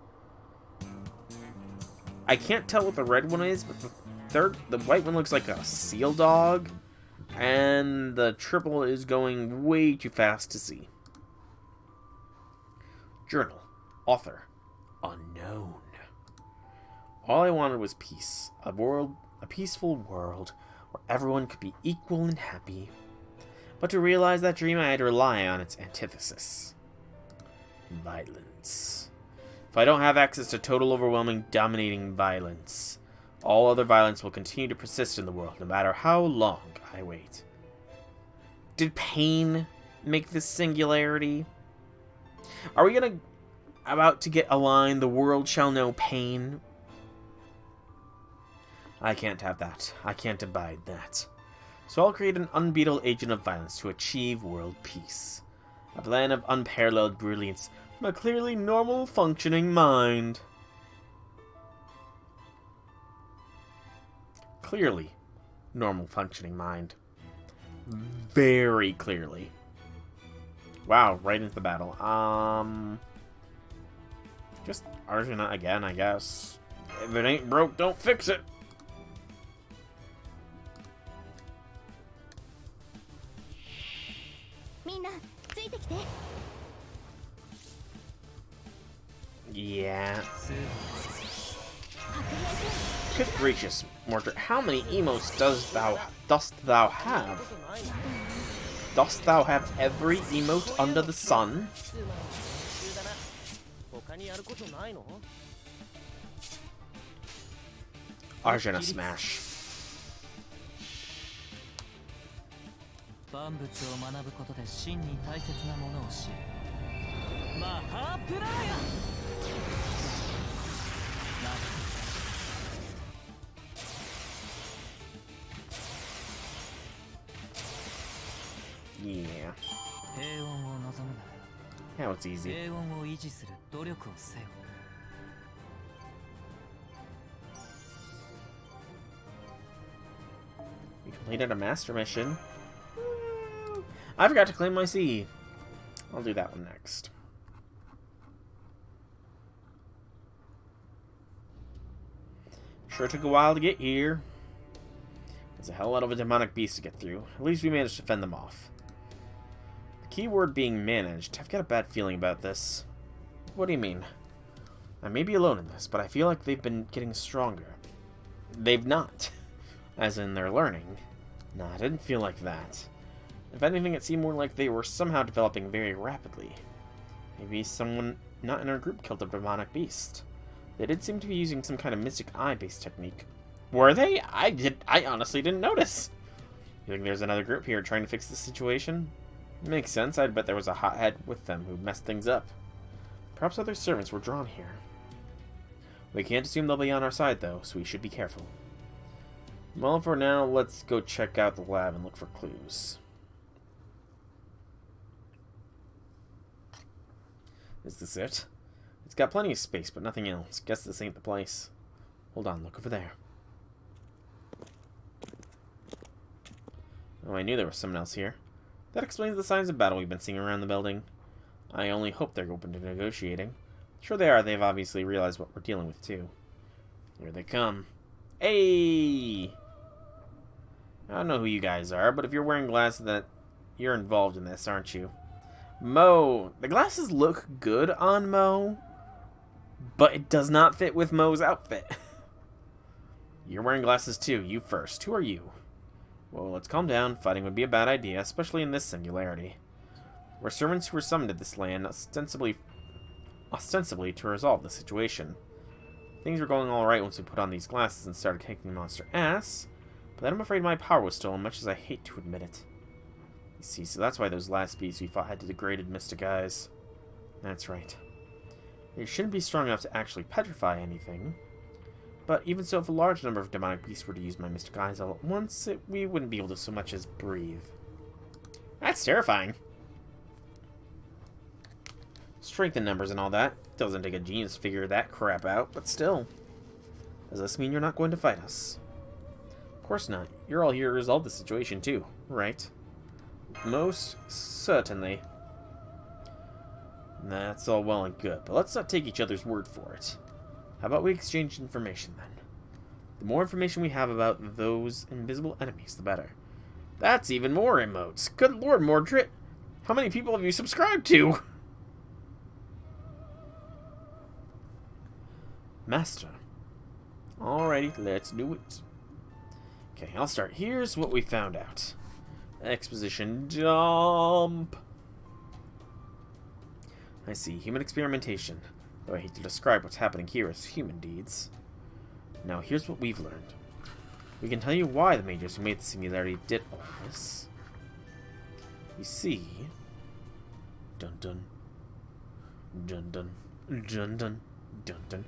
I can't tell what the red one is, but the white one looks like a seal dog, and the triple is going way too fast to see. Journal. Author. Unknown. All I wanted was peace. A peaceful world where everyone could be equal and happy. But to realize that dream, I had to rely on its antithesis. Violence. If I don't have access to total, overwhelming, dominating violence, all other violence will continue to persist in the world, no matter how long I wait. Did pain make this singularity? Are we about to get a line, the world shall know pain? I can't have that. I can't abide that. So I'll create an unbeatable agent of violence to achieve world peace. A plan of unparalleled brilliance from a clearly normal functioning mind. Clearly normal functioning mind. Very clearly. Wow, right into the battle. Just Arjuna again, I guess. If it ain't broke, don't fix it. Yeah. Good gracious, Mordred, how many emotes dost thou have? Dost thou have every emote under the sun? Arjuna smash. Yeah. Now it's easy. We completed a master mission. I forgot to claim my sea. I'll do that one next. Sure took a while to get here. There's a hell of a demonic beast to get through. At least we managed to fend them off. The keyword being managed. I've got a bad feeling about this. What do you mean? I may be alone in this, but I feel like they've been getting stronger. They've not. As in they're learning. Nah, I didn't feel like that. If anything, it seemed more like they were somehow developing very rapidly. Maybe someone not in our group killed a demonic beast. They did seem to be using some kind of mystic eye-based technique. Were they? I honestly didn't notice. You think there's another group here trying to fix the situation? Makes sense. I'd bet there was a hothead with them who messed things up. Perhaps other servants were drawn here. We can't assume they'll be on our side, though, so we should be careful. Well, for now, let's go check out the lab and look for clues. Is this it? It's got plenty of space, but nothing else. Guess this ain't the place. Hold on, look over there. Oh, I knew there was someone else here. That explains the signs of battle we've been seeing around the building. I only hope they're open to negotiating. Sure they are. They've obviously realized what we're dealing with, too. Here they come. Hey! I don't know who you guys are, but if you're wearing glasses, that you're involved in this, aren't you? Mo. The glasses look good on Mo, but it does not fit with Mo's outfit. You're wearing glasses too. You first. Who are you? Well, let's calm down. Fighting would be a bad idea, especially in this singularity. We're servants who were summoned to this land, ostensibly to resolve the situation. Things were going alright once we put on these glasses and started kicking monster ass, but then I'm afraid my power was stolen, much as I hate to admit it. You see, so that's why those last beasts we fought had degraded mystic eyes. That's right. They shouldn't be strong enough to actually petrify anything, but even so, if a large number of demonic beasts were to use my mystic eyes all at once, we wouldn't be able to so much as breathe. That's terrifying. Strength in numbers and all that. Doesn't take a genius to figure that crap out, but still. Does this mean you're not going to fight us? Of course not. You're all here to resolve the situation too, right? Most certainly. That's all well and good, but let's not take each other's word for it. How about we exchange information then? The more information we have about those invisible enemies, the better. That's even more emotes. Good lord, Mordred. How many people have you subscribed to? Master. Alrighty, let's do it. Okay, I'll start. Here's what we found out. Exposition dump. I see. Human experimentation. Though I hate to describe what's happening here as human deeds. Now, here's what we've learned. We can tell you why the mages who made the singularity did all this. You see... Dun dun. Dun dun. Dun dun. Dun dun.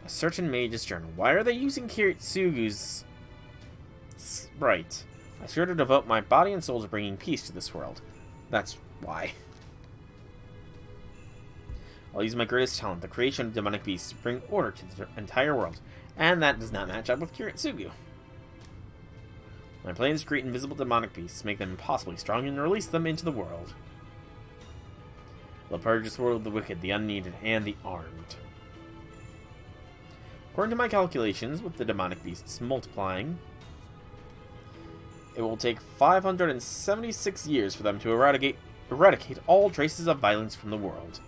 A certain mage's journal. Why are they using Kiritsugu's... Right. I swear to devote my body and soul to bringing peace to this world. That's why. I'll use my greatest talent, the creation of demonic beasts, to bring order to the entire world. And that does not match up with Kiritsugu. My plan is to create invisible demonic beasts, make them impossibly strong, and release them into the world. They'll purge this world of the wicked, the unneeded, and the armed. According to my calculations, with the demonic beasts multiplying, it will take 576 years for them to eradicate all traces of violence from the world.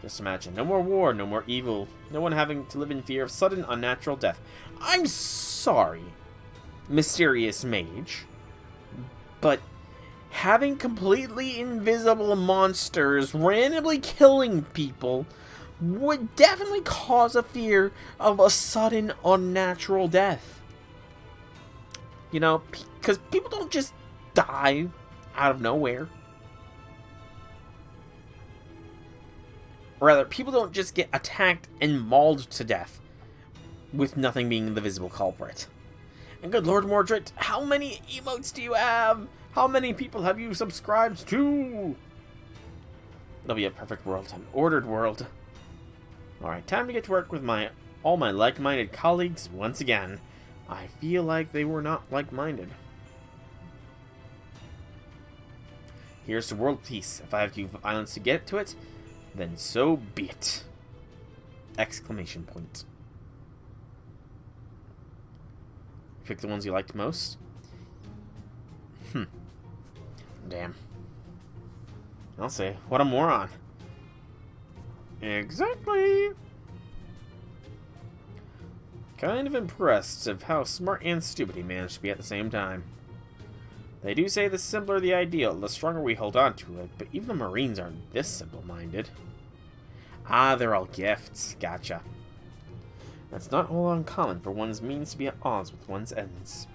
Just imagine, no more war, no more evil, no one having to live in fear of sudden unnatural death. I'm sorry, mysterious mage, but having completely invisible monsters randomly killing people would definitely cause a fear of a sudden unnatural death. You know, because people don't just die out of nowhere. Or rather, people don't just get attacked and mauled to death with nothing being the visible culprit. And good lord, Mordred, how many emotes do you have? How many people have you subscribed to? It'll be a perfect world, an ordered world. Alright, time to get to work with all my like-minded colleagues once again. I feel like they were not like-minded. Here's to world peace. If I have to use violence to get to it, then so be it. Exclamation point. Pick the ones you liked most? Damn. I'll say, what a moron. Exactly. Kind of impressed of how smart and stupid he managed to be at the same time. They do say the simpler the ideal, the stronger we hold on to it, but even the Marines aren't this simple-minded. Ah, they're all gifts. Gotcha. That's not all uncommon for one's means to be at odds with one's ends.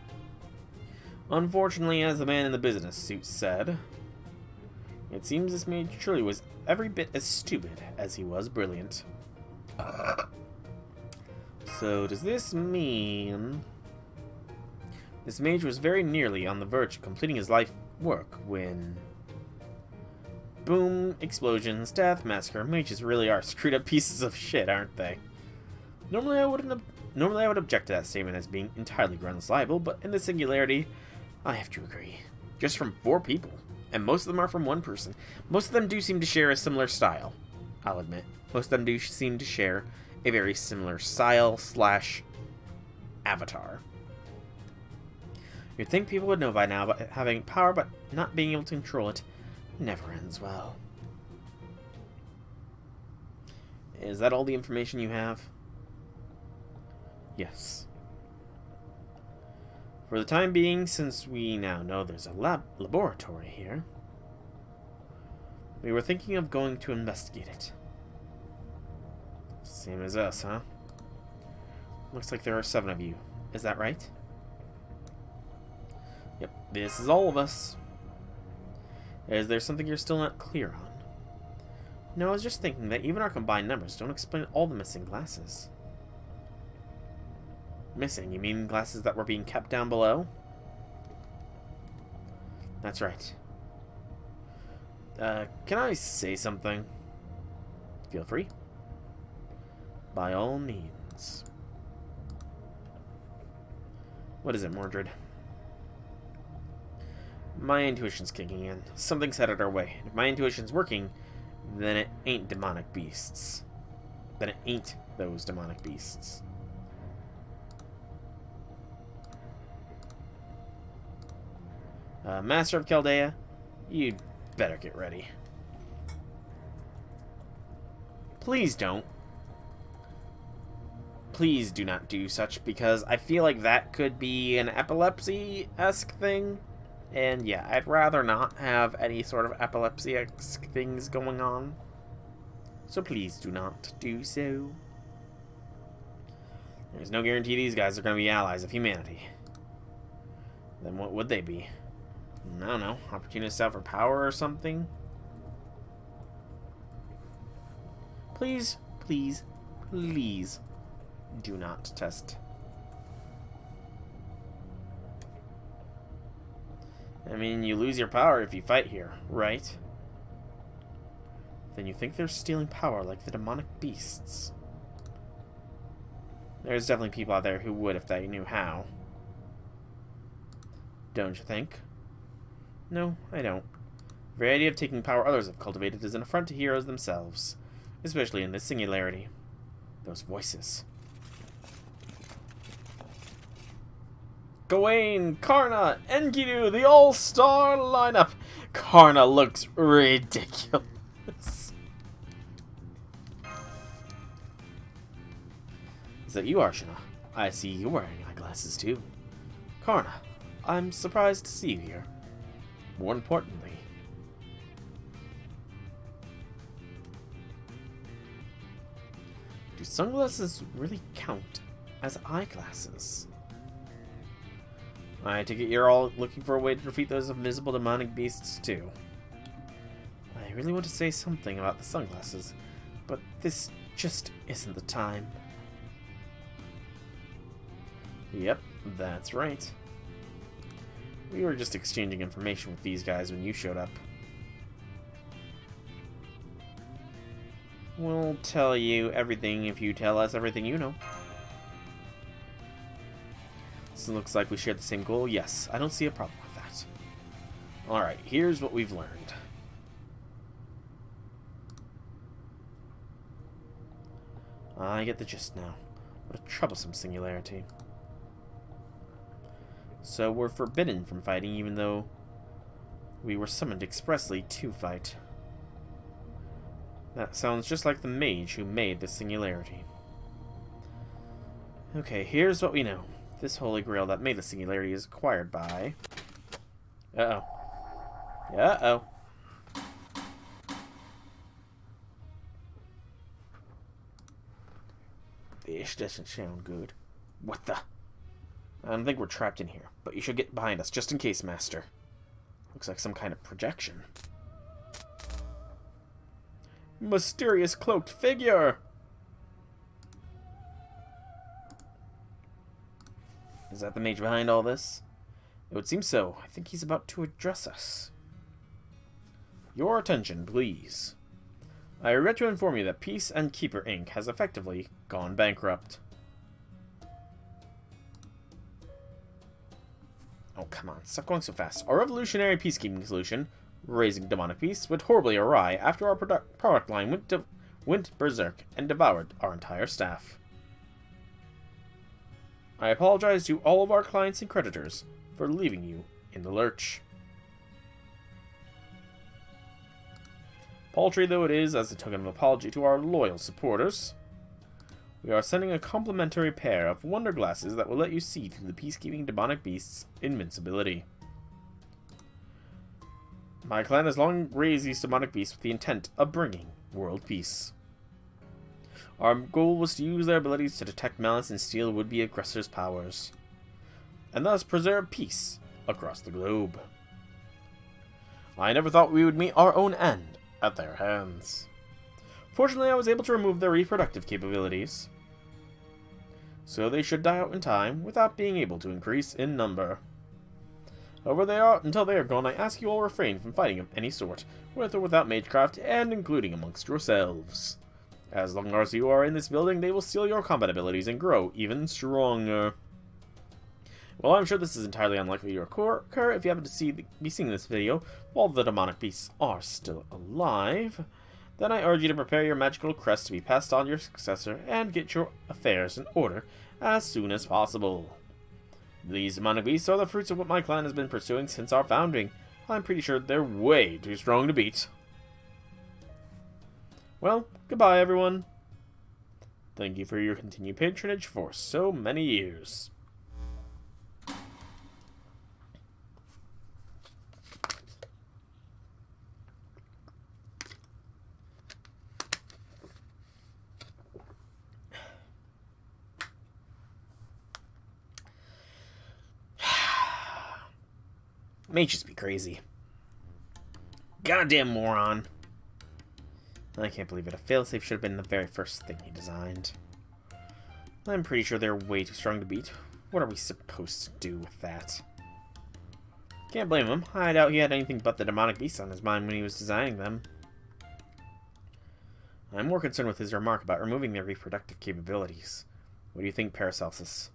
Unfortunately, as the man in the business suit said, it seems this mage truly was every bit as stupid as he was brilliant. So, does this mean this mage was very nearly on the verge of completing his life work when... Boom, explosions, death, massacre. Mages really are screwed up pieces of shit, aren't they? Normally I would object to that statement as being entirely groundless libel, but in this singularity, I have to agree. Just from 4 people, and most of them are from 1 person. Most of them do seem to share a similar style. I'll admit, most of them do seem to share a very similar style / avatar. You'd think people would know by now, but having power but not being able to control it never ends well. Is that all the information you have? Yes. For the time being, since we now know there's a laboratory here, we were thinking of going to investigate it. Same as us, huh? Looks like there are 7 of you. Is that right? Yep, this is all of us. Is there something you're still not clear on? No, I was just thinking that even our combined numbers don't explain all the missing glasses. Missing? You mean glasses that were being kept down below? That's right. Can I say something? Feel free. By all means. What is it, Mordred? My intuition's kicking in. Something's headed our way. If my intuition's working, then it ain't demonic beasts. Then it ain't those demonic beasts. Master of Chaldea, you'd better get ready. Please don't. Please do not do such, because I feel like that could be an epilepsy-esque thing. And yeah, I'd rather not have any sort of epilepsy-esque things going on. So please do not do so. There's no guarantee these guys are going to be allies of humanity. Then what would they be? I don't know. Opportunists out for power or something? Please, please, please do not test. I mean, you lose your power if you fight here, right? Then you think they're stealing power like the demonic beasts. There's definitely people out there who would if they knew how. Don't you think? No, I don't. The very idea of taking power others have cultivated is an affront to heroes themselves, especially in this singularity. Those voices. Gawain, Karna, Enkidu, the all-star lineup. Karna looks ridiculous. Is that you, Arshana? I see you're wearing eyeglasses too. Karna, I'm surprised to see you here. More importantly, do sunglasses really count as eyeglasses? I take it you're all looking for a way to defeat those invisible demonic beasts too. I really want to say something about the sunglasses, but this just isn't the time. Yep, that's right. We were just exchanging information with these guys when you showed up. We'll tell you everything if you tell us everything you know. So it looks like we share the same goal. Yes, I don't see a problem with that. Alright, here's what we've learned. I get the gist now. What a troublesome singularity. So we're forbidden from fighting even though we were summoned expressly to fight. That sounds just like the mage who made the singularity. Okay, here's what we know. This holy grail that made the singularity is acquired by... Uh-oh. Uh-oh. This doesn't sound good. What the? I don't think we're trapped in here, but you should get behind us, just in case, Master. Looks like some kind of projection. Mysterious cloaked figure! Is that the mage behind all this? It would seem so. I think he's about to address us. Your attention, please. I regret to inform you that Peace and Keeper Inc. has effectively gone bankrupt. Oh, come on. Stop going so fast. Our revolutionary peacekeeping solution, raising demonic peace, went horribly awry after our product line went berserk and devoured our entire staff. I apologize to all of our clients and creditors for leaving you in the lurch. Paltry though it is, as a token of apology to our loyal supporters, we are sending a complimentary pair of wonder glasses that will let you see through the peacekeeping demonic beast's invincibility. My clan has long raised these demonic beasts with the intent of bringing world peace. Our goal was to use their abilities to detect malice and steal would-be aggressors' powers, and thus preserve peace across the globe. I never thought we would meet our own end at their hands. Fortunately, I was able to remove their reproductive capabilities, so they should die out in time without being able to increase in number. However, until they are gone, I ask you all refrain from fighting of any sort, with or without magecraft, and including amongst yourselves. As long as you are in this building, they will steal your combat abilities and grow even stronger. Well, I'm sure this is entirely unlikely to occur if you happen to be seeing this video while the demonic beasts are still alive. Then I urge you to prepare your magical crest to be passed on to your successor and get your affairs in order as soon as possible. These demonic beasts are the fruits of what my clan has been pursuing since our founding. I'm pretty sure they're way too strong to beat. Well, goodbye everyone. Thank you for your continued patronage for so many years. May just be crazy. Goddamn moron. I can't believe it. A failsafe should have been the very first thing he designed. I'm pretty sure they're way too strong to beat. What are we supposed to do with that? Can't blame him. I doubt he had anything but the demonic beast on his mind when he was designing them. I'm more concerned with his remark about removing their reproductive capabilities. What do you think, Paracelsus?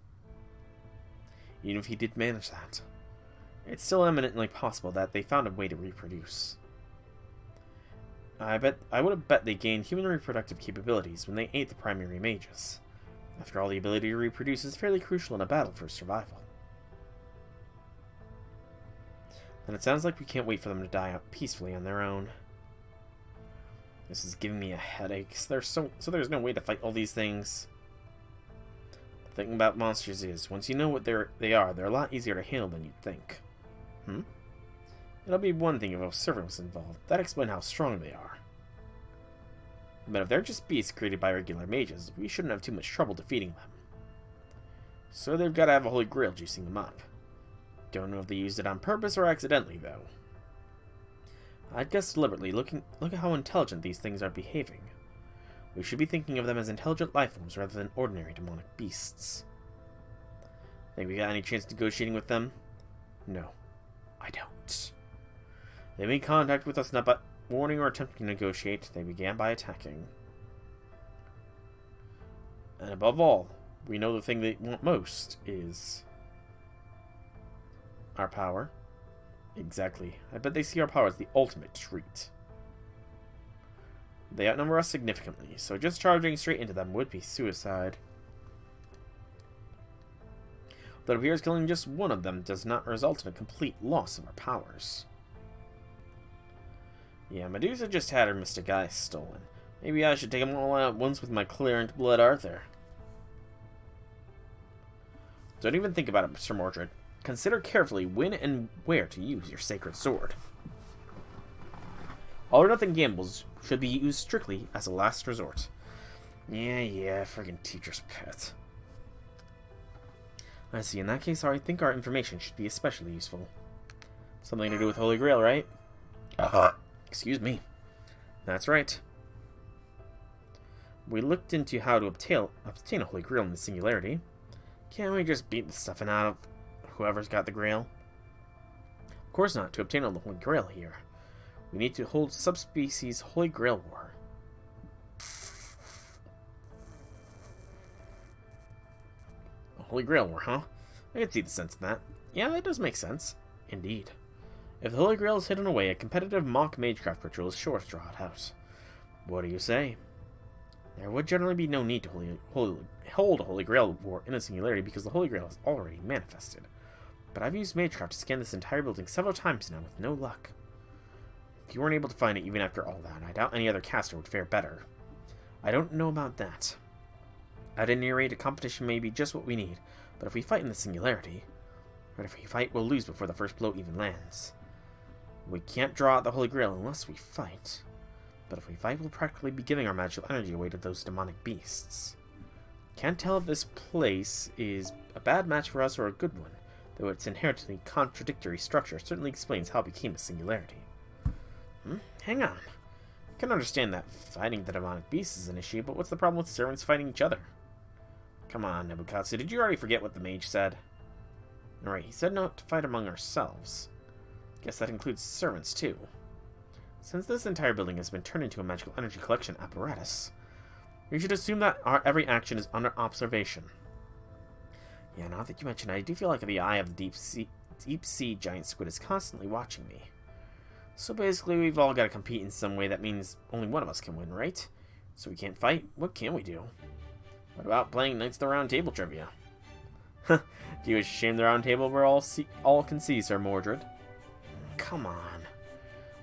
Even if he did manage that, it's still eminently possible that they found a way to reproduce. I would have bet they gained human reproductive capabilities when they ate the primary mages. After all, the ability to reproduce is fairly crucial in a battle for survival. Then it sounds like we can't wait for them to die out peacefully on their own. This is giving me a headache. So there's no way to fight all these things. The thing about monsters is, once you know what they are, they're a lot easier to handle than you'd think. It'll be one thing if a servant was involved. That'd explain how strong they are. But if they're just beasts created by regular mages, we shouldn't have too much trouble defeating them. So they've got to have a holy grail juicing them up. Don't know if they used it on purpose or accidentally, though. I'd guess deliberately. Look at how intelligent these things are behaving. We should be thinking of them as intelligent life forms rather than ordinary demonic beasts. Think we got any chance negotiating with them? No, I don't. They made contact with us not by warning or attempting to negotiate. They began by attacking. And above all, we know the thing they want most is our power. Exactly. I bet they see our power as the ultimate treat. They outnumber us significantly, so just charging straight into them would be suicide. Though it appears killing just one of them does not result in a complete loss of our powers. Yeah, Medusa just had her mystic eyes stolen. Maybe I should take them all out at once with my clear blood Arthur. Don't even think about it, Sir Mordred. Consider carefully when and where to use your sacred sword. All or nothing gambles should be used strictly as a last resort. Yeah, friggin' teacher's pet. I see. In that case, I think our information should be especially useful. Something to do with Holy Grail, right? Excuse me. That's right. We looked into how to obtain a Holy Grail in the Singularity. Can't we just beat the stuffing out of whoever's got the Grail? Of course not. To obtain a Holy Grail here, we need to hold subspecies Holy Grail War. A Holy Grail War, huh? I can see the sense in that. Yeah, that does make sense. Indeed. If the Holy Grail is hidden away, a competitive mock magecraft ritual is sure to draw it out. What do you say? There would generally be no need to hold a Holy Grail War in a Singularity because the Holy Grail is already manifested. But I've used magecraft to scan this entire building several times now with no luck. If you weren't able to find it even after all that, I doubt any other caster would fare better. I don't know about that. At any rate, a competition may be just what we need, but if we fight in the Singularity, we'll lose before the first blow even lands. We can't draw out the Holy Grail unless we fight. But if we fight, we'll practically be giving our magical energy away to those demonic beasts. Can't tell if this place is a bad match for us or a good one, though its inherently contradictory structure certainly explains how it became a Singularity. Hang on. I can understand that fighting the demonic beasts is an issue, but what's the problem with servants fighting each other? Come on, Nebukatsu, did you already forget what the mage said? Alright, he said not to fight among ourselves. Guess that includes servants, too. Since this entire building has been turned into a magical energy collection apparatus, we should assume that our every action is under observation. Yeah, now that you mention it, I do feel like the eye of the deep sea giant squid is constantly watching me. So basically, we've all got to compete in some way. That means only one of us can win, right? So we can't fight? What can we do? What about playing Knights of the Round Table trivia? Do you shame the Round Table we're all can see, Sir Mordred? Come on.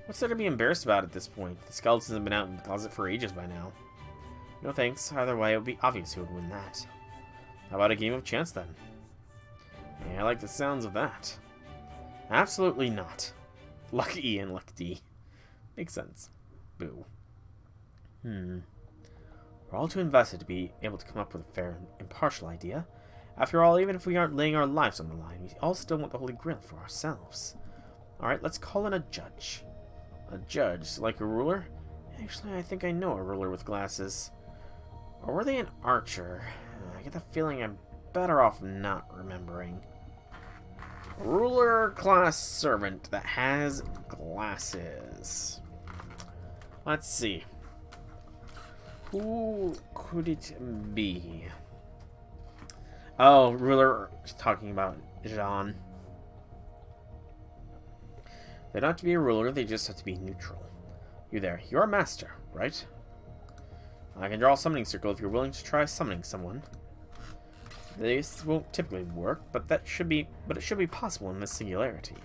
What's there to be embarrassed about at this point? The skeletons have been out in the closet for ages by now. No thanks. Either way, it would be obvious who would win that. How about a game of chance, then? Yeah, I like the sounds of that. Absolutely not. Lucky E and Lucky D. Makes sense. Boo. We're all too invested to be able to come up with a fair and impartial idea. After all, even if we aren't laying our lives on the line, we all still want the Holy Grail for ourselves. Alright, let's call in a judge. A judge? Like a ruler? Actually, I think I know a ruler with glasses. Or were they an archer? I get the feeling I'm better off not remembering. Ruler class servant that has glasses. Let's see. Who could it be? Oh, ruler is talking about Jean. They don't have to be a ruler, they just have to be neutral. You there, you're a master, right? I can draw a summoning circle if you're willing to try summoning someone. This won't typically work, but it should be possible in this Singularity.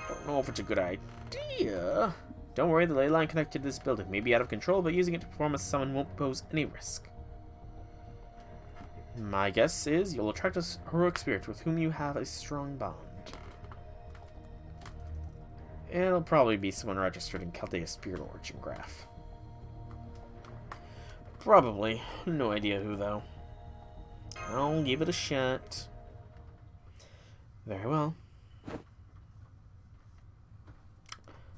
Don't know if it's a good idea. Don't worry, the ley line connected to this building may be out of control, but using it to perform a summon won't pose any risk. My guess is you'll attract a heroic spirit with whom you have a strong bond. It'll probably be someone registered in Chaldea Spirit Origin Graph. Probably. No idea who, though. I'll give it a shot. Very well.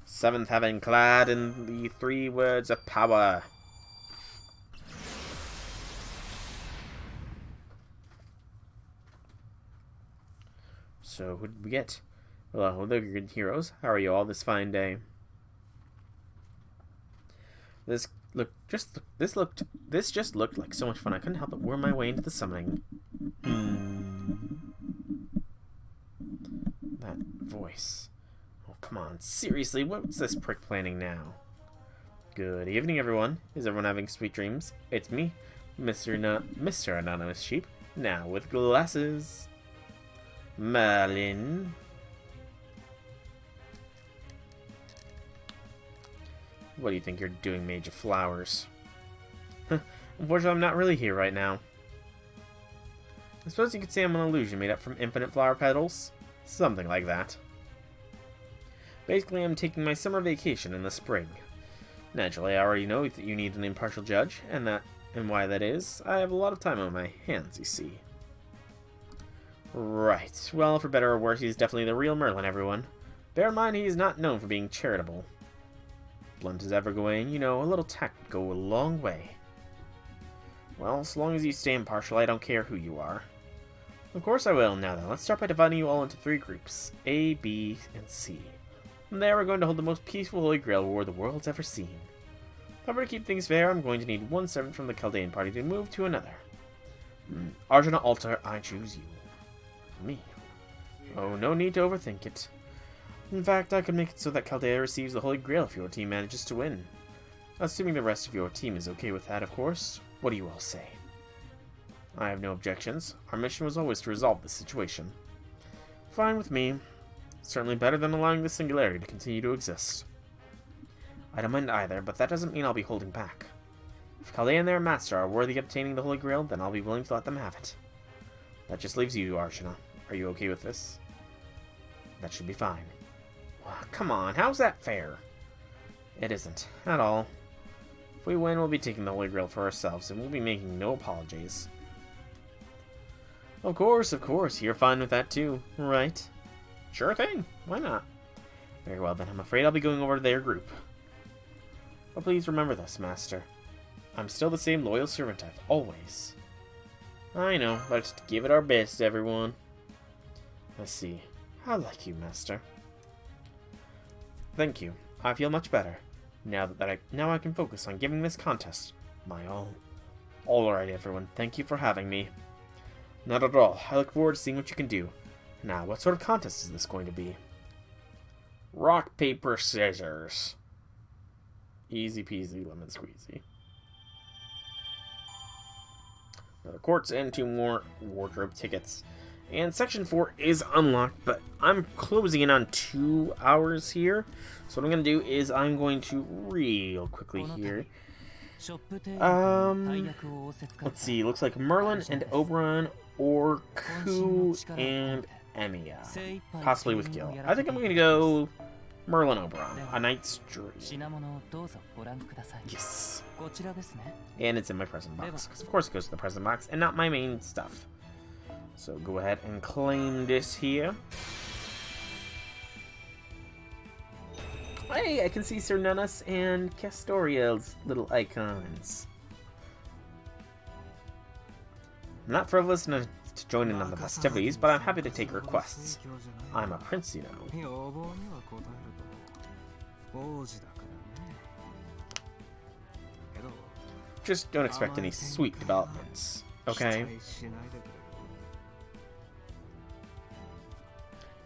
Seventh heaven clad in the 3 words of power. So, who did we get? Hello, the good heroes. How are you all this fine day? This just looked like so much fun. I couldn't help but worm my way into the summoning. That voice. Oh, come on. Seriously, what's this prick planning now? Good evening, everyone. Is everyone having sweet dreams? It's me, Mr. Anonymous Sheep, now with glasses. Merlin. What do you think you're doing, Mage of Flowers? Unfortunately, I'm not really here right now. I suppose you could say I'm an illusion made up from infinite flower petals? Something like that. Basically, I'm taking my summer vacation in the spring. Naturally, I already know that you need an impartial judge, and why that is. I have a lot of time on my hands, you see. Right. Well, for better or worse, he's definitely the real Merlin, everyone. Bear in mind, he is not known for being charitable. Blunt as ever, Gawain, you know, a little tact would go a long way. Well, so long as you stay impartial, I don't care who you are. Of course I will. Now then, let's start by dividing you all into 3 groups. A, B, and C. From there, we're going to hold the most peaceful Holy Grail war the world's ever seen. However, to keep things fair, I'm going to need 1 servant from the Chaldean party to move to another. Arjuna Altar, I choose you. Me. Oh, no need to overthink it. In fact, I could make it so that Chaldea receives the Holy Grail if your team manages to win. Assuming the rest of your team is okay with that, of course. What do you all say? I have no objections. Our mission was always to resolve this situation. Fine with me. Certainly better than allowing the singularity to continue to exist. I don't mind either, but that doesn't mean I'll be holding back. If Chaldea and their master are worthy of obtaining the Holy Grail, then I'll be willing to let them have it. That just leaves you, Arjuna. Are you okay with this? That should be fine. Come on, how's that fair? It isn't, at all. If we win, we'll be taking the Holy Grail for ourselves, and we'll be making no apologies. Of course, you're fine with that too, right? Sure thing, why not? Very well then, I'm afraid I'll be going over to their group. But please remember this, Master. I'm still the same loyal servant I've always. I know, let's give it our best, everyone. I see. I like you, Master. Thank you. I feel much better. Now I can focus on giving this contest my all. Alright, everyone. Thank you for having me. Not at all. I look forward to seeing what you can do. Now, what sort of contest is this going to be? Rock, paper, scissors. Easy peasy, lemon squeezy. Another quartz and 2 more wardrobe tickets. And section 4 is unlocked, but I'm closing in on 2 hours here. So what I'm going to do is I'm going to real quickly here. Let's see. Looks like Merlin and Oberon, or Ku and Emiya. Possibly with Gil. I think I'm going to go Merlin Oberon. A Knight's Dream. Yes. And it's in my present box. Because of course it goes to the present box and not my main stuff. So go ahead and claim this here. Hey, I can see Sir Nunus and Castoriel's little icons. I'm not frivolous enough to join in on the festivities, but I'm happy to take requests. I'm a prince, you know. Just don't expect any sweet developments, okay?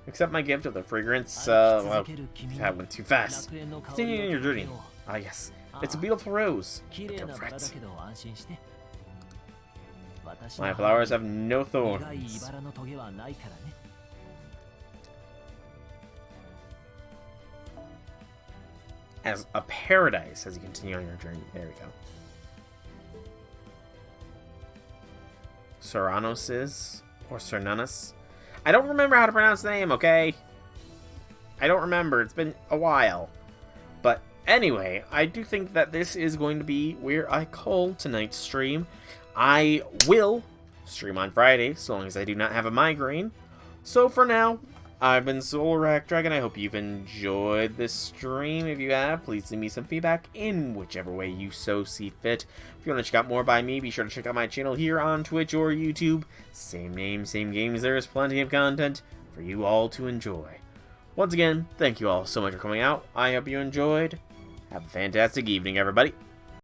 Accept my gift of the fragrance, well, that went too fast. Continue in your journey. Ah yes, it's a beautiful rose, but don't fret. My flowers have no thorns. As a paradise as you continue on your journey. There we go. Soranos is, or Cernunnos. I don't remember how to pronounce the name, okay? I don't remember. It's been a while. But anyway, I do think that this is going to be where I call tonight's stream. I will stream on Friday, so long as I do not have a migraine. So for now, I've been Soulrack Dragon. I hope you've enjoyed this stream. If you have, please leave me some feedback in whichever way you so see fit. If you want to check out more by me, be sure to check out my channel here on Twitch or YouTube. Same name, same games. There is plenty of content for you all to enjoy. Once again, thank you all so much for coming out. I hope you enjoyed. Have a fantastic evening, everybody.